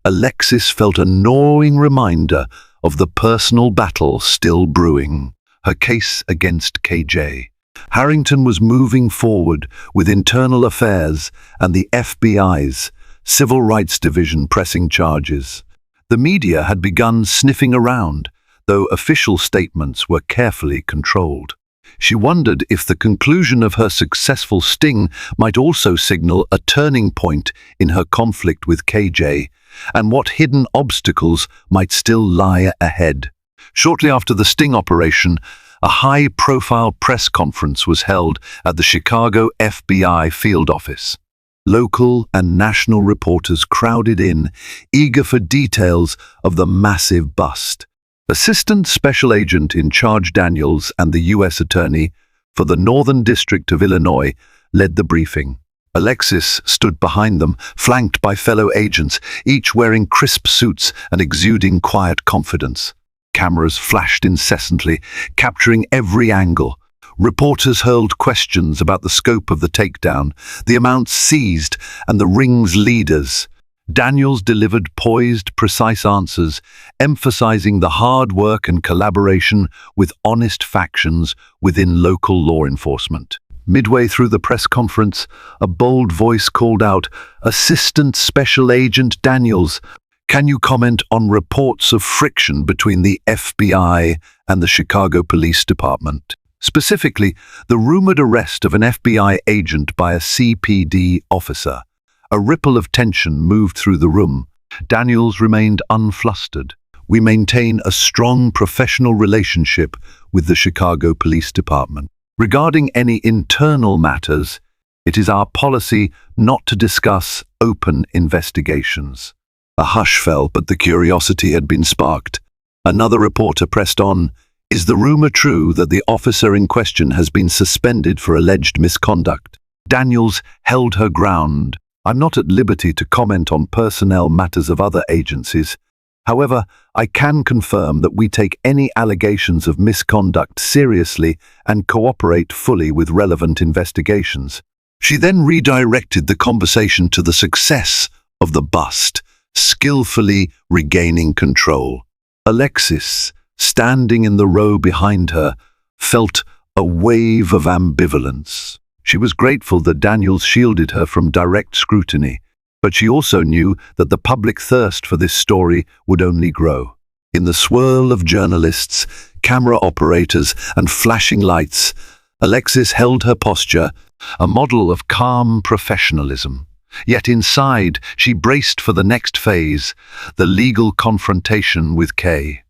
Alexis felt a gnawing reminder of the personal battle still brewing. Her case against KJ. Harrington was moving forward with internal affairs and the FBI's Civil Rights Division pressing charges. The media had begun sniffing around, though official statements were carefully controlled. She wondered if the conclusion of her successful sting might also signal a turning point in her conflict with KJ, and what hidden obstacles might still lie ahead. Shortly after the sting operation, a high-profile press conference was held at the Chicago FBI field office. Local and national reporters crowded in, eager for details of the massive bust. Assistant Special Agent in charge Daniels and the U.S. Attorney for the Northern District of Illinois led the briefing. Alexis stood behind them, flanked by fellow agents, each wearing crisp suits and exuding quiet confidence. Cameras flashed incessantly, capturing every angle. Reporters hurled questions about the scope of the takedown, the amounts seized, and the ring's leaders. Daniels delivered poised, precise answers, emphasizing the hard work and collaboration with honest factions within local law enforcement. Midway through the press conference, a bold voice called out, "Assistant Special Agent Daniels, can you comment on reports of friction between the FBI and the Chicago Police Department? Specifically, the rumored arrest of an FBI agent by a CPD officer." A ripple of tension moved through the room. Daniels remained unflustered. "We maintain a strong professional relationship with the Chicago Police Department. Regarding any internal matters, it is our policy not to discuss open investigations." A hush fell, but the curiosity had been sparked. Another reporter pressed on, "Is the rumor true that the officer in question has been suspended for alleged misconduct?" Daniels held her ground. "I'm not at liberty to comment on personnel matters of other agencies. However, I can confirm that we take any allegations of misconduct seriously and cooperate fully with relevant investigations." She then redirected the conversation to the success of the bust, skillfully regaining control. Alexis, standing in the row behind her, felt a wave of ambivalence. She was grateful that Daniels shielded her from direct scrutiny, but she also knew that the public thirst for this story would only grow. In the swirl of journalists, camera operators, and flashing lights, Alexis held her posture, a model of calm professionalism. Yet inside, she braced for the next phase, the legal confrontation with J.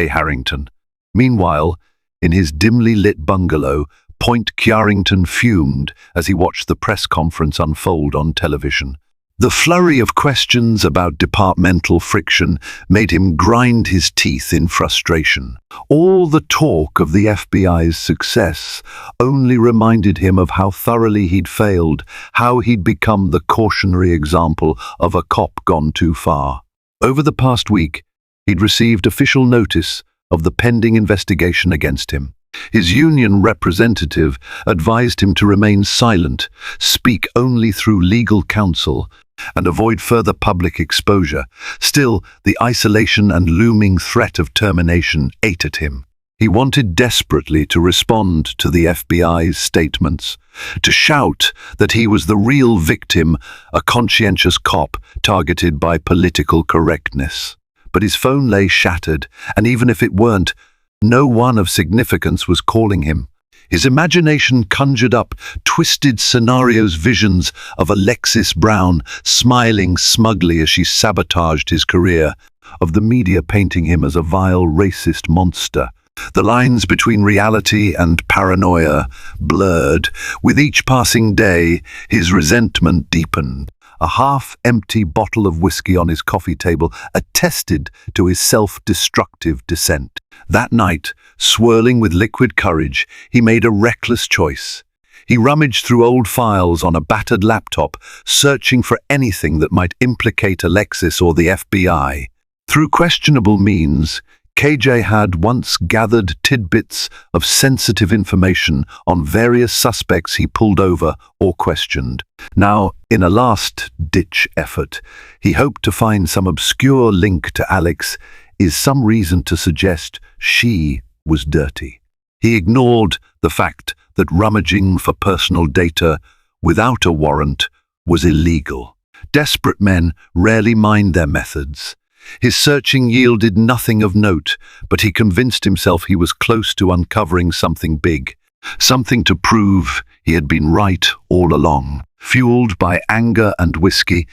Harrington. Meanwhile, in his dimly lit bungalow, Point Carrington fumed as he watched the press conference unfold on television. The flurry of questions about departmental friction made him grind his teeth in frustration. All the talk of the FBI's success only reminded him of how thoroughly he'd failed, how he'd become the cautionary example of a cop gone too far. Over the past week, he'd received official notice of the pending investigation against him. His union representative advised him to remain silent, speak only through legal counsel, and avoid further public exposure. Still, the isolation and looming threat of termination ate at him. He wanted desperately to respond to the FBI's statements, to shout that he was the real victim, a conscientious cop targeted by political correctness. But his phone lay shattered, and even if it weren't, no one of significance was calling him. His imagination conjured up twisted scenarios, visions of Alexis Brown smiling smugly as she sabotaged his career, of the media painting him as a vile racist monster. The lines between reality and paranoia blurred. With each passing day, his resentment deepened. A half-empty bottle of whiskey on his coffee table attested to his self-destructive descent. That night, swirling with liquid courage, he made a reckless choice. He rummaged through old files on a battered laptop, searching for anything that might implicate Alexis or the FBI. Through questionable means, KJ had once gathered tidbits of sensitive information on various suspects he pulled over or questioned. Now, in a last-ditch effort, he hoped to find some obscure link to Alex, is some reason to suggest she was dirty. He ignored the fact that rummaging for personal data without a warrant was illegal. Desperate men rarely mind their methods. His searching yielded nothing of note, but he convinced himself he was close to uncovering something big, something to prove he had been right all along. Fueled by anger and whiskey,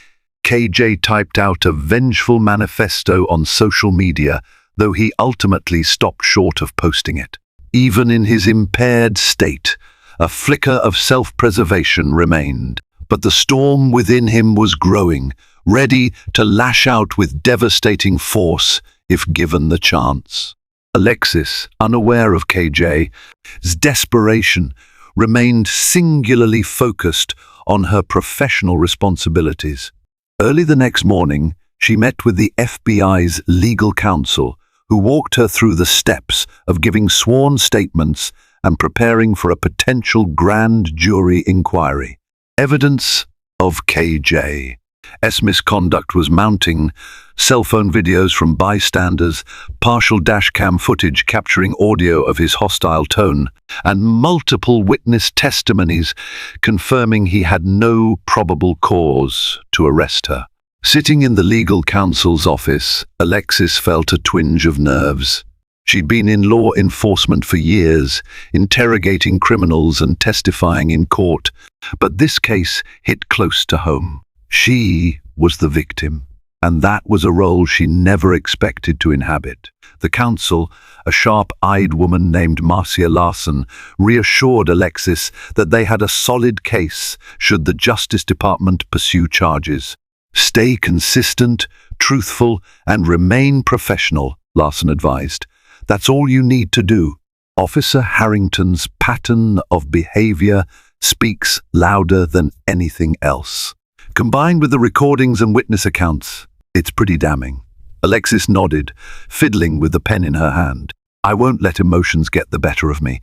KJ typed out a vengeful manifesto on social media, though he ultimately stopped short of posting it. Even in his impaired state, a flicker of self-preservation remained. But the storm within him was growing, ready to lash out with devastating force if given the chance. Alexis, unaware of KJ's desperation, remained singularly focused on her professional responsibilities. Early the next morning, she met with the FBI's legal counsel, who walked her through the steps of giving sworn statements and preparing for a potential grand jury inquiry. Evidence of KJ's misconduct was mounting: cell phone videos from bystanders, partial dashcam footage capturing audio of his hostile tone, and multiple witness testimonies confirming he had no probable cause to arrest her. Sitting in the legal counsel's office, Alexis felt a twinge of nerves. She'd been in law enforcement for years, interrogating criminals and testifying in court, but this case hit close to home. She was the victim, and that was a role she never expected to inhabit. The counsel, a sharp-eyed woman named Marcia Larson, reassured Alexis that they had a solid case should the Justice Department pursue charges. "Stay consistent, truthful, and remain professional," Larson advised. "That's all you need to do." Officer Harrington's pattern of behavior speaks louder than anything else. Combined with the recordings and witness accounts, it's pretty damning. Alexis nodded, fiddling with the pen in her hand. "I won't let emotions get the better of me,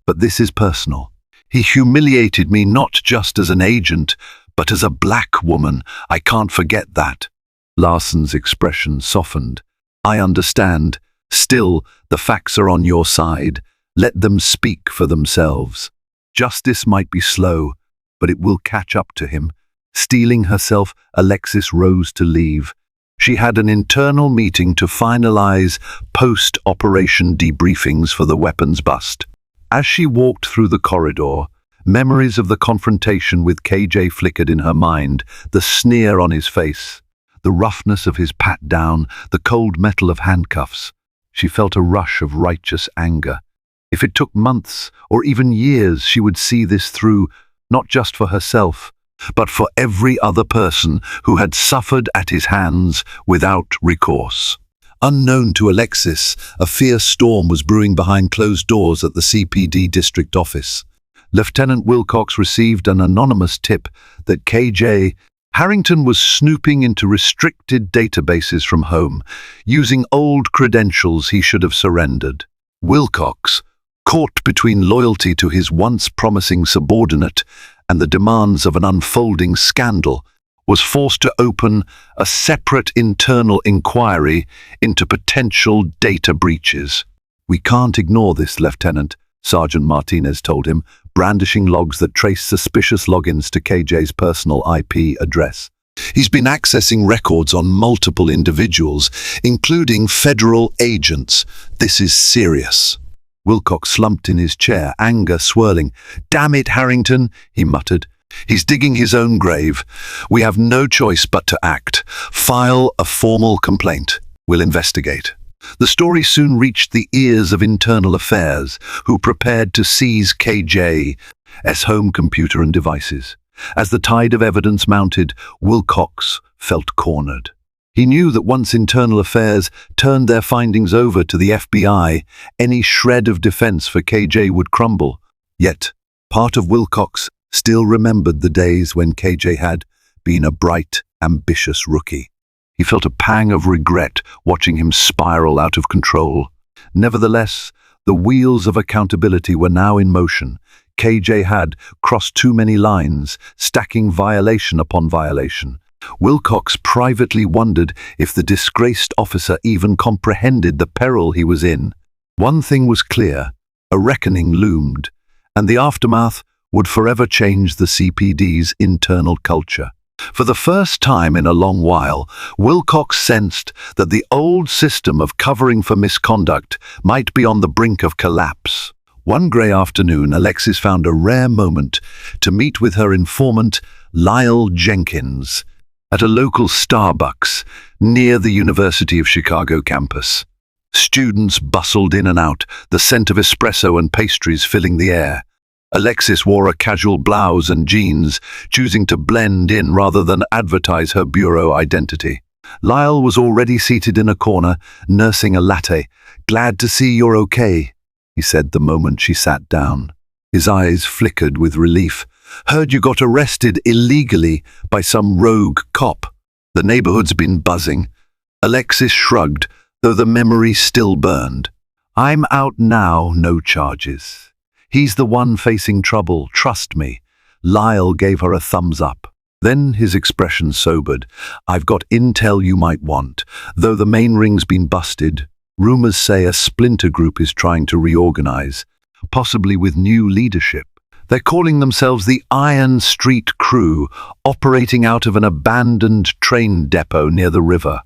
but this is personal. He humiliated me not just as an agent, but as a black woman. I can't forget that." Larson's expression softened. "I understand. Still, the facts are on your side. Let them speak for themselves. Justice might be slow, but it will catch up to him." Steeling herself, Alexis rose to leave. She had an internal meeting to finalize post-operation debriefings for the weapons bust. As she walked through the corridor, Memories of the confrontation with KJ flickered in her mind, the sneer on his face, the roughness of his pat-down, the cold metal of handcuffs. She felt a rush of righteous anger. If it took months or even years, she would see this through, not just for herself, but for every other person who had suffered at his hands without recourse. Unknown to Alexis, a fierce storm was brewing behind closed doors at the CPD district office. Lieutenant Wilcox received an anonymous tip that KJ Harrington was snooping into restricted databases from home, using old credentials he should have surrendered. Wilcox, caught between loyalty to his once promising subordinate and the demands of an unfolding scandal, was forced to open a separate internal inquiry into potential data breaches. "We can't ignore this, Lieutenant," Sergeant Martinez told him, brandishing logs that traced suspicious logins to KJ's personal IP address. "He's been accessing records on multiple individuals, including federal agents. This is serious." Wilcox slumped in his chair, anger swirling. "Damn it, Harrington," he muttered. "He's digging his own grave. We have no choice but to act. File a formal complaint. We'll investigate." The story soon reached the ears of Internal Affairs, who prepared to seize KJ's home computer and devices. As the tide of evidence mounted, Wilcox felt cornered. He knew that once Internal Affairs turned their findings over to the FBI, any shred of defense for KJ would crumble. Yet, part of Wilcox still remembered the days when KJ had been a bright, ambitious rookie. He felt a pang of regret watching him spiral out of control. Nevertheless, the wheels of accountability were now in motion. KJ had crossed too many lines, stacking violation upon violation. Wilcox privately wondered if the disgraced officer even comprehended the peril he was in. One thing was clear: a reckoning loomed, and the aftermath would forever change the CPD's internal culture. For the first time in a long while, Wilcox sensed that the old system of covering for misconduct might be on the brink of collapse. One grey afternoon, Alexis found a rare moment to meet with her informant, Lyle Jenkins, at a local Starbucks near the University of Chicago campus. Students bustled in and out, the scent of espresso and pastries filling the air. Alexis wore a casual blouse and jeans, choosing to blend in rather than advertise her bureau identity. Lyle was already seated in a corner, nursing a latte. "Glad to see you're okay," he said the moment she sat down. His eyes flickered with relief. "Heard you got arrested illegally by some rogue cop. The neighborhood's been buzzing." Alexis shrugged, though the memory still burned. "I'm out now, no charges. He's the one facing trouble, trust me." Lyle gave her a thumbs up. Then his expression sobered. "I've got intel you might want. Though the main ring's been busted, rumors say a splinter group is trying to reorganize, possibly with new leadership. They're calling themselves the Iron Street Crew, operating out of an abandoned train depot near the river."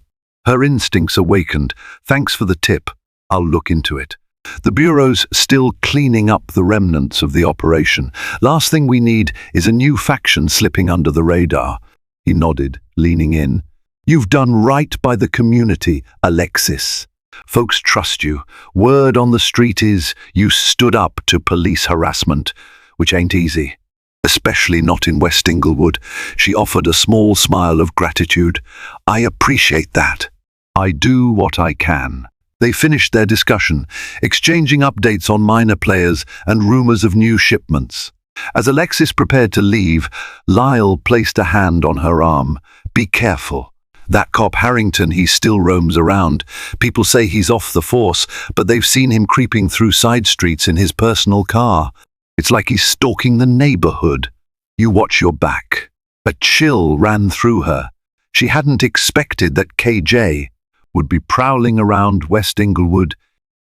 Her instincts awakened. "Thanks for the tip. I'll look into it. The Bureau's still cleaning up the remnants of the operation. Last thing we need is a new faction slipping under the radar." He nodded, leaning in. "You've done right by the community, Alexis. Folks trust you. Word on the street is you stood up to police harassment, which ain't easy. Especially not in West Inglewood." She offered a small smile of gratitude. "I appreciate that. I do what I can." They finished their discussion, exchanging updates on minor players and rumors of new shipments. As Alexis prepared to leave, Lyle placed a hand on her arm. "Be careful. That cop Harrington, he still roams around. People say he's off the force, but they've seen him creeping through side streets in his personal car. It's like he's stalking the neighborhood. You watch your back." A chill ran through her. She hadn't expected that KJ would be prowling around West Inglewood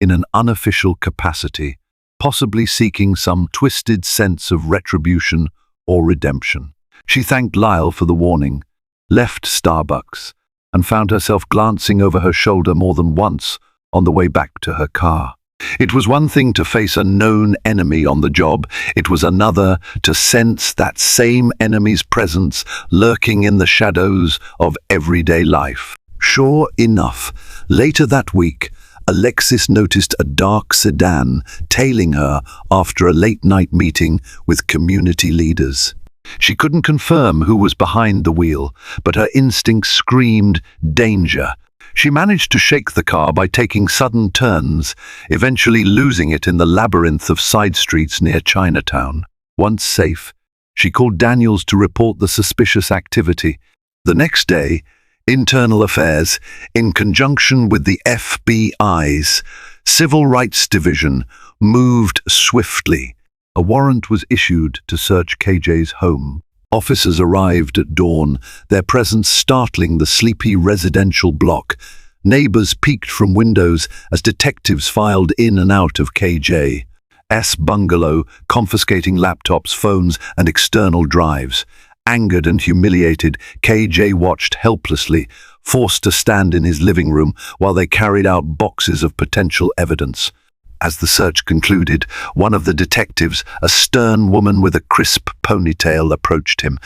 in an unofficial capacity, possibly seeking some twisted sense of retribution or redemption. She thanked Lyle for the warning, left Starbucks, and found herself glancing over her shoulder more than once on the way back to her car. It was one thing to face a known enemy on the job. It was another to sense that same enemy's presence lurking in the shadows of everyday life. Sure enough, later that week, Alexis noticed a dark sedan tailing her after a late-night meeting with community leaders. She couldn't confirm who was behind the wheel, but her instinct screamed danger. She managed to shake the car by taking sudden turns, eventually losing it in the labyrinth of side streets near Chinatown. Once safe, she called Daniels to report the suspicious activity. The next day, Internal Affairs, in conjunction with the FBI's Civil Rights Division, moved swiftly. A warrant was issued to search KJ's home. Officers arrived at dawn, their presence startling the sleepy residential block. Neighbors peeked from windows as detectives filed in and out of KJ's bungalow, confiscating laptops, phones, and external drives. Angered and humiliated, KJ watched helplessly, forced to stand in his living room while they carried out boxes of potential evidence. As the search concluded, one of the detectives, a stern woman with a crisp ponytail, approached him.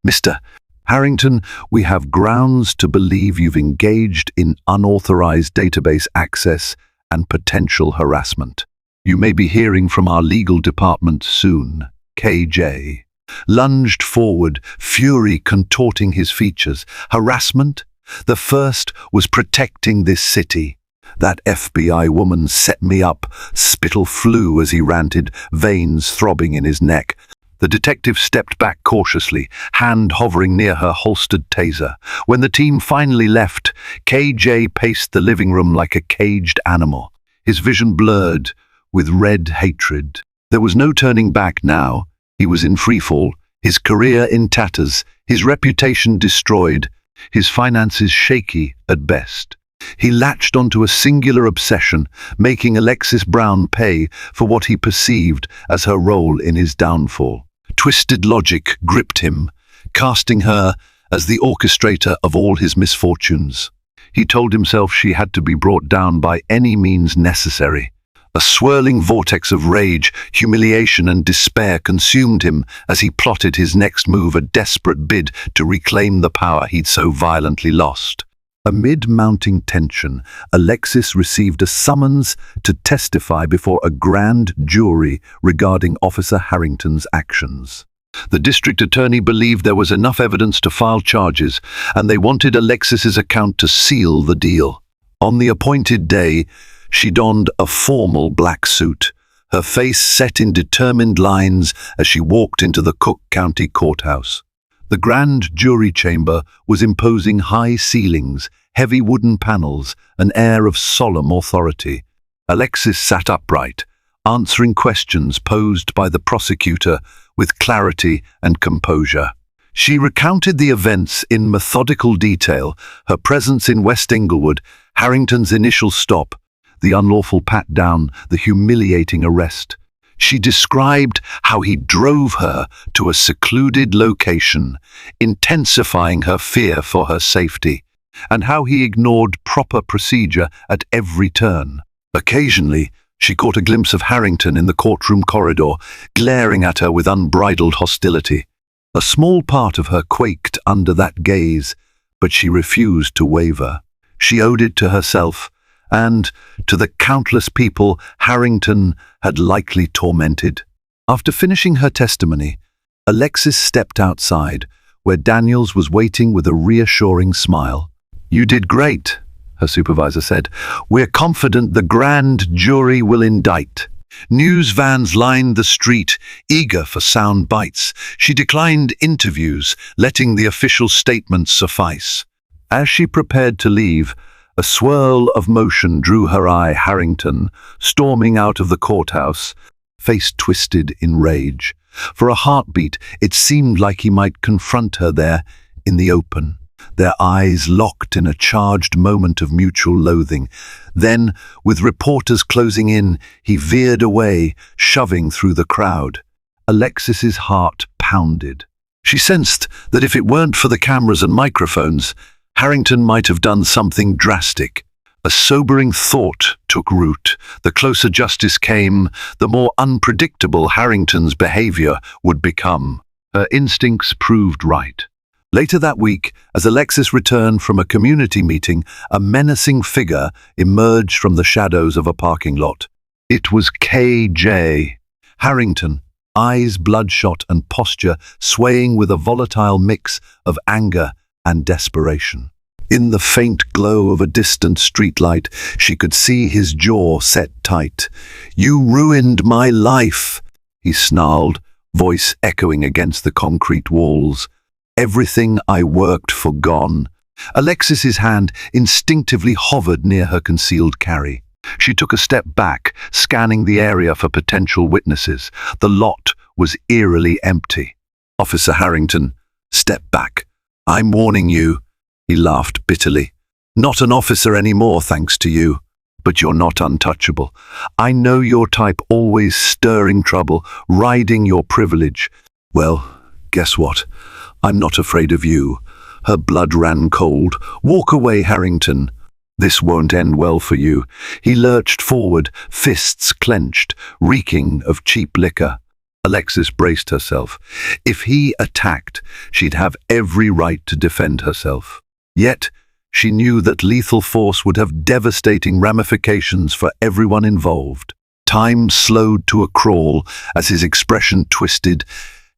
"Mr. Harrington, we have grounds to believe you've engaged in unauthorized database access and potential harassment. You may be hearing from our legal department soon." KJ lunged forward, fury contorting his features. Harassment? The first was protecting this city. "That FBI woman set me up," spittle flew as he ranted, veins throbbing in his neck. The detective stepped back cautiously, hand hovering near her holstered taser. When the team finally left, KJ paced the living room like a caged animal, his vision blurred with red hatred. There was no turning back now. He was in freefall, his career in tatters, his reputation destroyed, his finances shaky at best. He latched onto a singular obsession, making Alexis Brown pay for what he perceived as her role in his downfall. Twisted logic gripped him, casting her as the orchestrator of all his misfortunes. He told himself she had to be brought down by any means necessary. A swirling vortex of rage, humiliation, and despair consumed him as he plotted his next move, a desperate bid to reclaim the power he'd so violently lost. Amid mounting tension, Alexis received a summons to testify before a grand jury regarding Officer Harrington's actions. The district attorney believed there was enough evidence to file charges, and they wanted Alexis's account to seal the deal. On the appointed day, she donned a formal black suit, her face set in determined lines as she walked into the Cook County Courthouse. The grand jury chamber was imposing high ceilings, heavy wooden panels, an air of solemn authority. Alexis sat upright, answering questions posed by the prosecutor with clarity and composure. She recounted the events in methodical detail, her presence in West Englewood, Harrington's initial stop, the unlawful pat-down, the humiliating arrest. She described how he drove her to a secluded location, intensifying her fear for her safety, and how he ignored proper procedure at every turn. Occasionally, she caught a glimpse of Harrington in the courtroom corridor, glaring at her with unbridled hostility. A small part of her quaked under that gaze, but she refused to waver. She owed it to herself and to the countless people Harrington had likely tormented. After finishing her testimony, Alexis stepped outside, where Daniels was waiting with a reassuring smile. "You did great," her supervisor said. "We're confident the grand jury will indict." News vans lined the street, eager for sound bites. She declined interviews, letting the official statement suffice. As she prepared to leave, a swirl of motion drew her eye. Harrington, storming out of the courthouse, face twisted in rage. For a heartbeat, it seemed like he might confront her there in the open, their eyes locked in a charged moment of mutual loathing. Then, with reporters closing in, he veered away, shoving through the crowd. Alexis's heart pounded. She sensed that if it weren't for the cameras and microphones, Harrington might have done something drastic. A sobering thought took root. The closer justice came, the more unpredictable Harrington's behavior would become. Her instincts proved right. Later that week, as Alexis returned from a community meeting, a menacing figure emerged from the shadows of a parking lot. It was KJ. Harrington, eyes bloodshot and posture swaying with a volatile mix of anger and desperation. In the faint glow of a distant streetlight, she could see his jaw set tight. "You ruined my life," he snarled, voice echoing against the concrete walls. "Everything I worked for gone." Alexis's hand instinctively hovered near her concealed carry. She took a step back, scanning the area for potential witnesses. The lot was eerily empty. "Officer Harrington, step back. I'm warning you." He laughed bitterly. "Not an officer anymore, thanks to you. But you're not untouchable. I know your type, always stirring trouble, riding your privilege. Well, guess what? I'm not afraid of you." Her blood ran cold. "Walk away, Harrington. This won't end well for you." He lurched forward, fists clenched, reeking of cheap liquor. Alexis braced herself. If he attacked, she'd have every right to defend herself. Yet, she knew that lethal force would have devastating ramifications for everyone involved. Time slowed to a crawl as his expression twisted,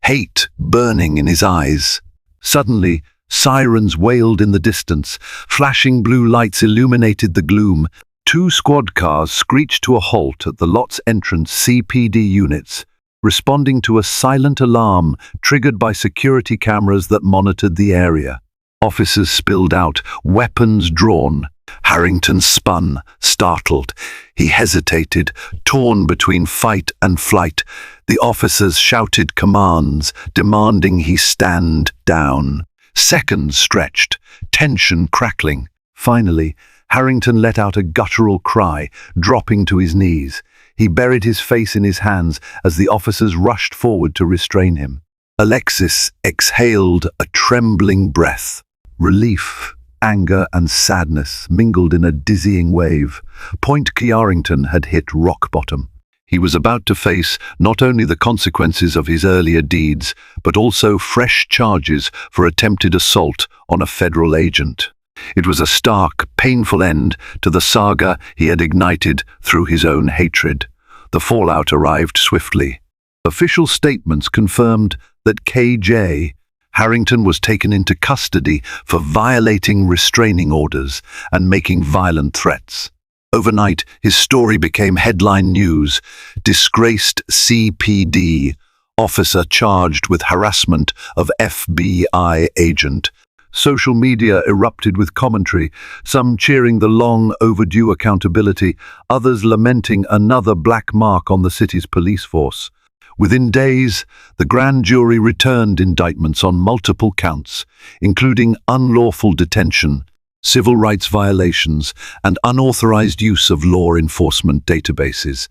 hate burning in his eyes. Suddenly, sirens wailed in the distance. Flashing blue lights illuminated the gloom. 2 squad cars screeched to a halt at the lot's entrance. CPD units, responding to a silent alarm triggered by security cameras that monitored the area. Officers spilled out, weapons drawn. Harrington spun, startled. He hesitated, torn between fight and flight. The officers shouted commands, demanding he stand down. Seconds stretched, tension crackling. Finally, Harrington let out a guttural cry, dropping to his knees. He buried his face in his hands as the officers rushed forward to restrain him. Alexis exhaled a trembling breath. Relief, anger, and sadness mingled in a dizzying wave. Point Kyarington had hit rock bottom. He was about to face not only the consequences of his earlier deeds, but also fresh charges for attempted assault on a federal agent. It was a stark, painful end to the saga he had ignited through his own hatred. The fallout arrived swiftly. Official statements confirmed that KJ Harrington was taken into custody for violating restraining orders and making violent threats. Overnight, his story became headline news. Disgraced CPD officer charged with harassment of FBI agent. Social media erupted with commentary, some cheering the long overdue accountability, others lamenting another black mark on the city's police force. Within days, the grand jury returned indictments on multiple counts, including unlawful detention, civil rights violations, and unauthorized use of law enforcement databases.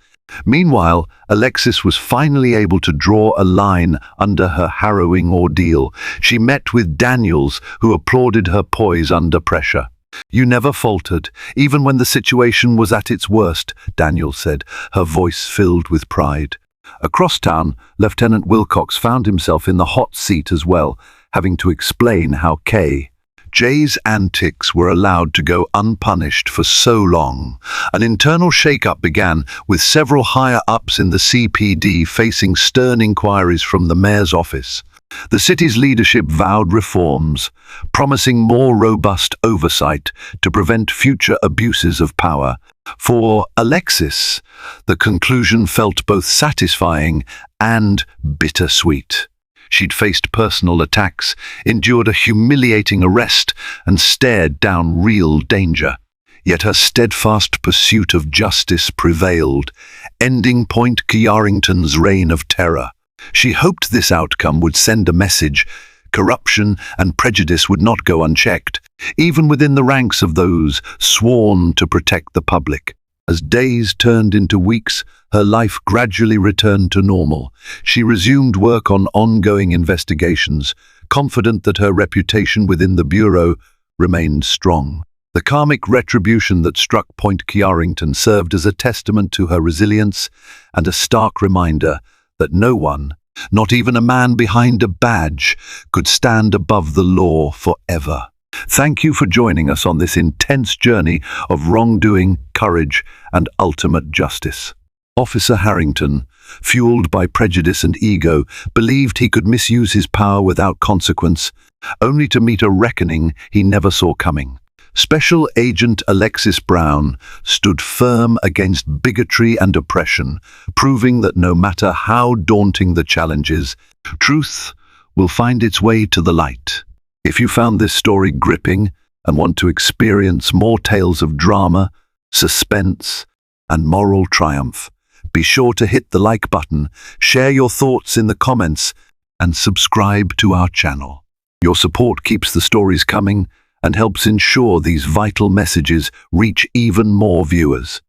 Meanwhile, Alexis was finally able to draw a line under her harrowing ordeal. She met with Daniels, who applauded her poise under pressure. "You never faltered, even when the situation was at its worst," Daniels said, her voice filled with pride. Across town, Lieutenant Wilcox found himself in the hot seat as well, having to explain how KJ's antics were allowed to go unpunished for so long. An internal shake-up began, with several higher-ups in the CPD facing stern inquiries from the mayor's office. The city's leadership vowed reforms, promising more robust oversight to prevent future abuses of power. For Alexis, the conclusion felt both satisfying and bittersweet. She'd faced personal attacks, endured a humiliating arrest, and stared down real danger. Yet her steadfast pursuit of justice prevailed, ending Point Kyarington's reign of terror. She hoped this outcome would send a message. Corruption and prejudice would not go unchecked, even within the ranks of those sworn to protect the public. As days turned into weeks, her life gradually returned to normal. She resumed work on ongoing investigations, confident that her reputation within the Bureau remained strong. The karmic retribution that struck Point Chiarington served as a testament to her resilience and a stark reminder that no one, not even a man behind a badge, could stand above the law forever. Thank you for joining us on this intense journey of wrongdoing, courage, and ultimate justice. Officer Harrington, fueled by prejudice and ego, believed he could misuse his power without consequence, only to meet a reckoning he never saw coming. Special Agent Alexis Brown stood firm against bigotry and oppression, proving that no matter how daunting the challenges, truth will find its way to the light. If you found this story gripping and want to experience more tales of drama, suspense, and moral triumph, be sure to hit the like button, share your thoughts in the comments, and subscribe to our channel. Your support keeps the stories coming and helps ensure these vital messages reach even more viewers.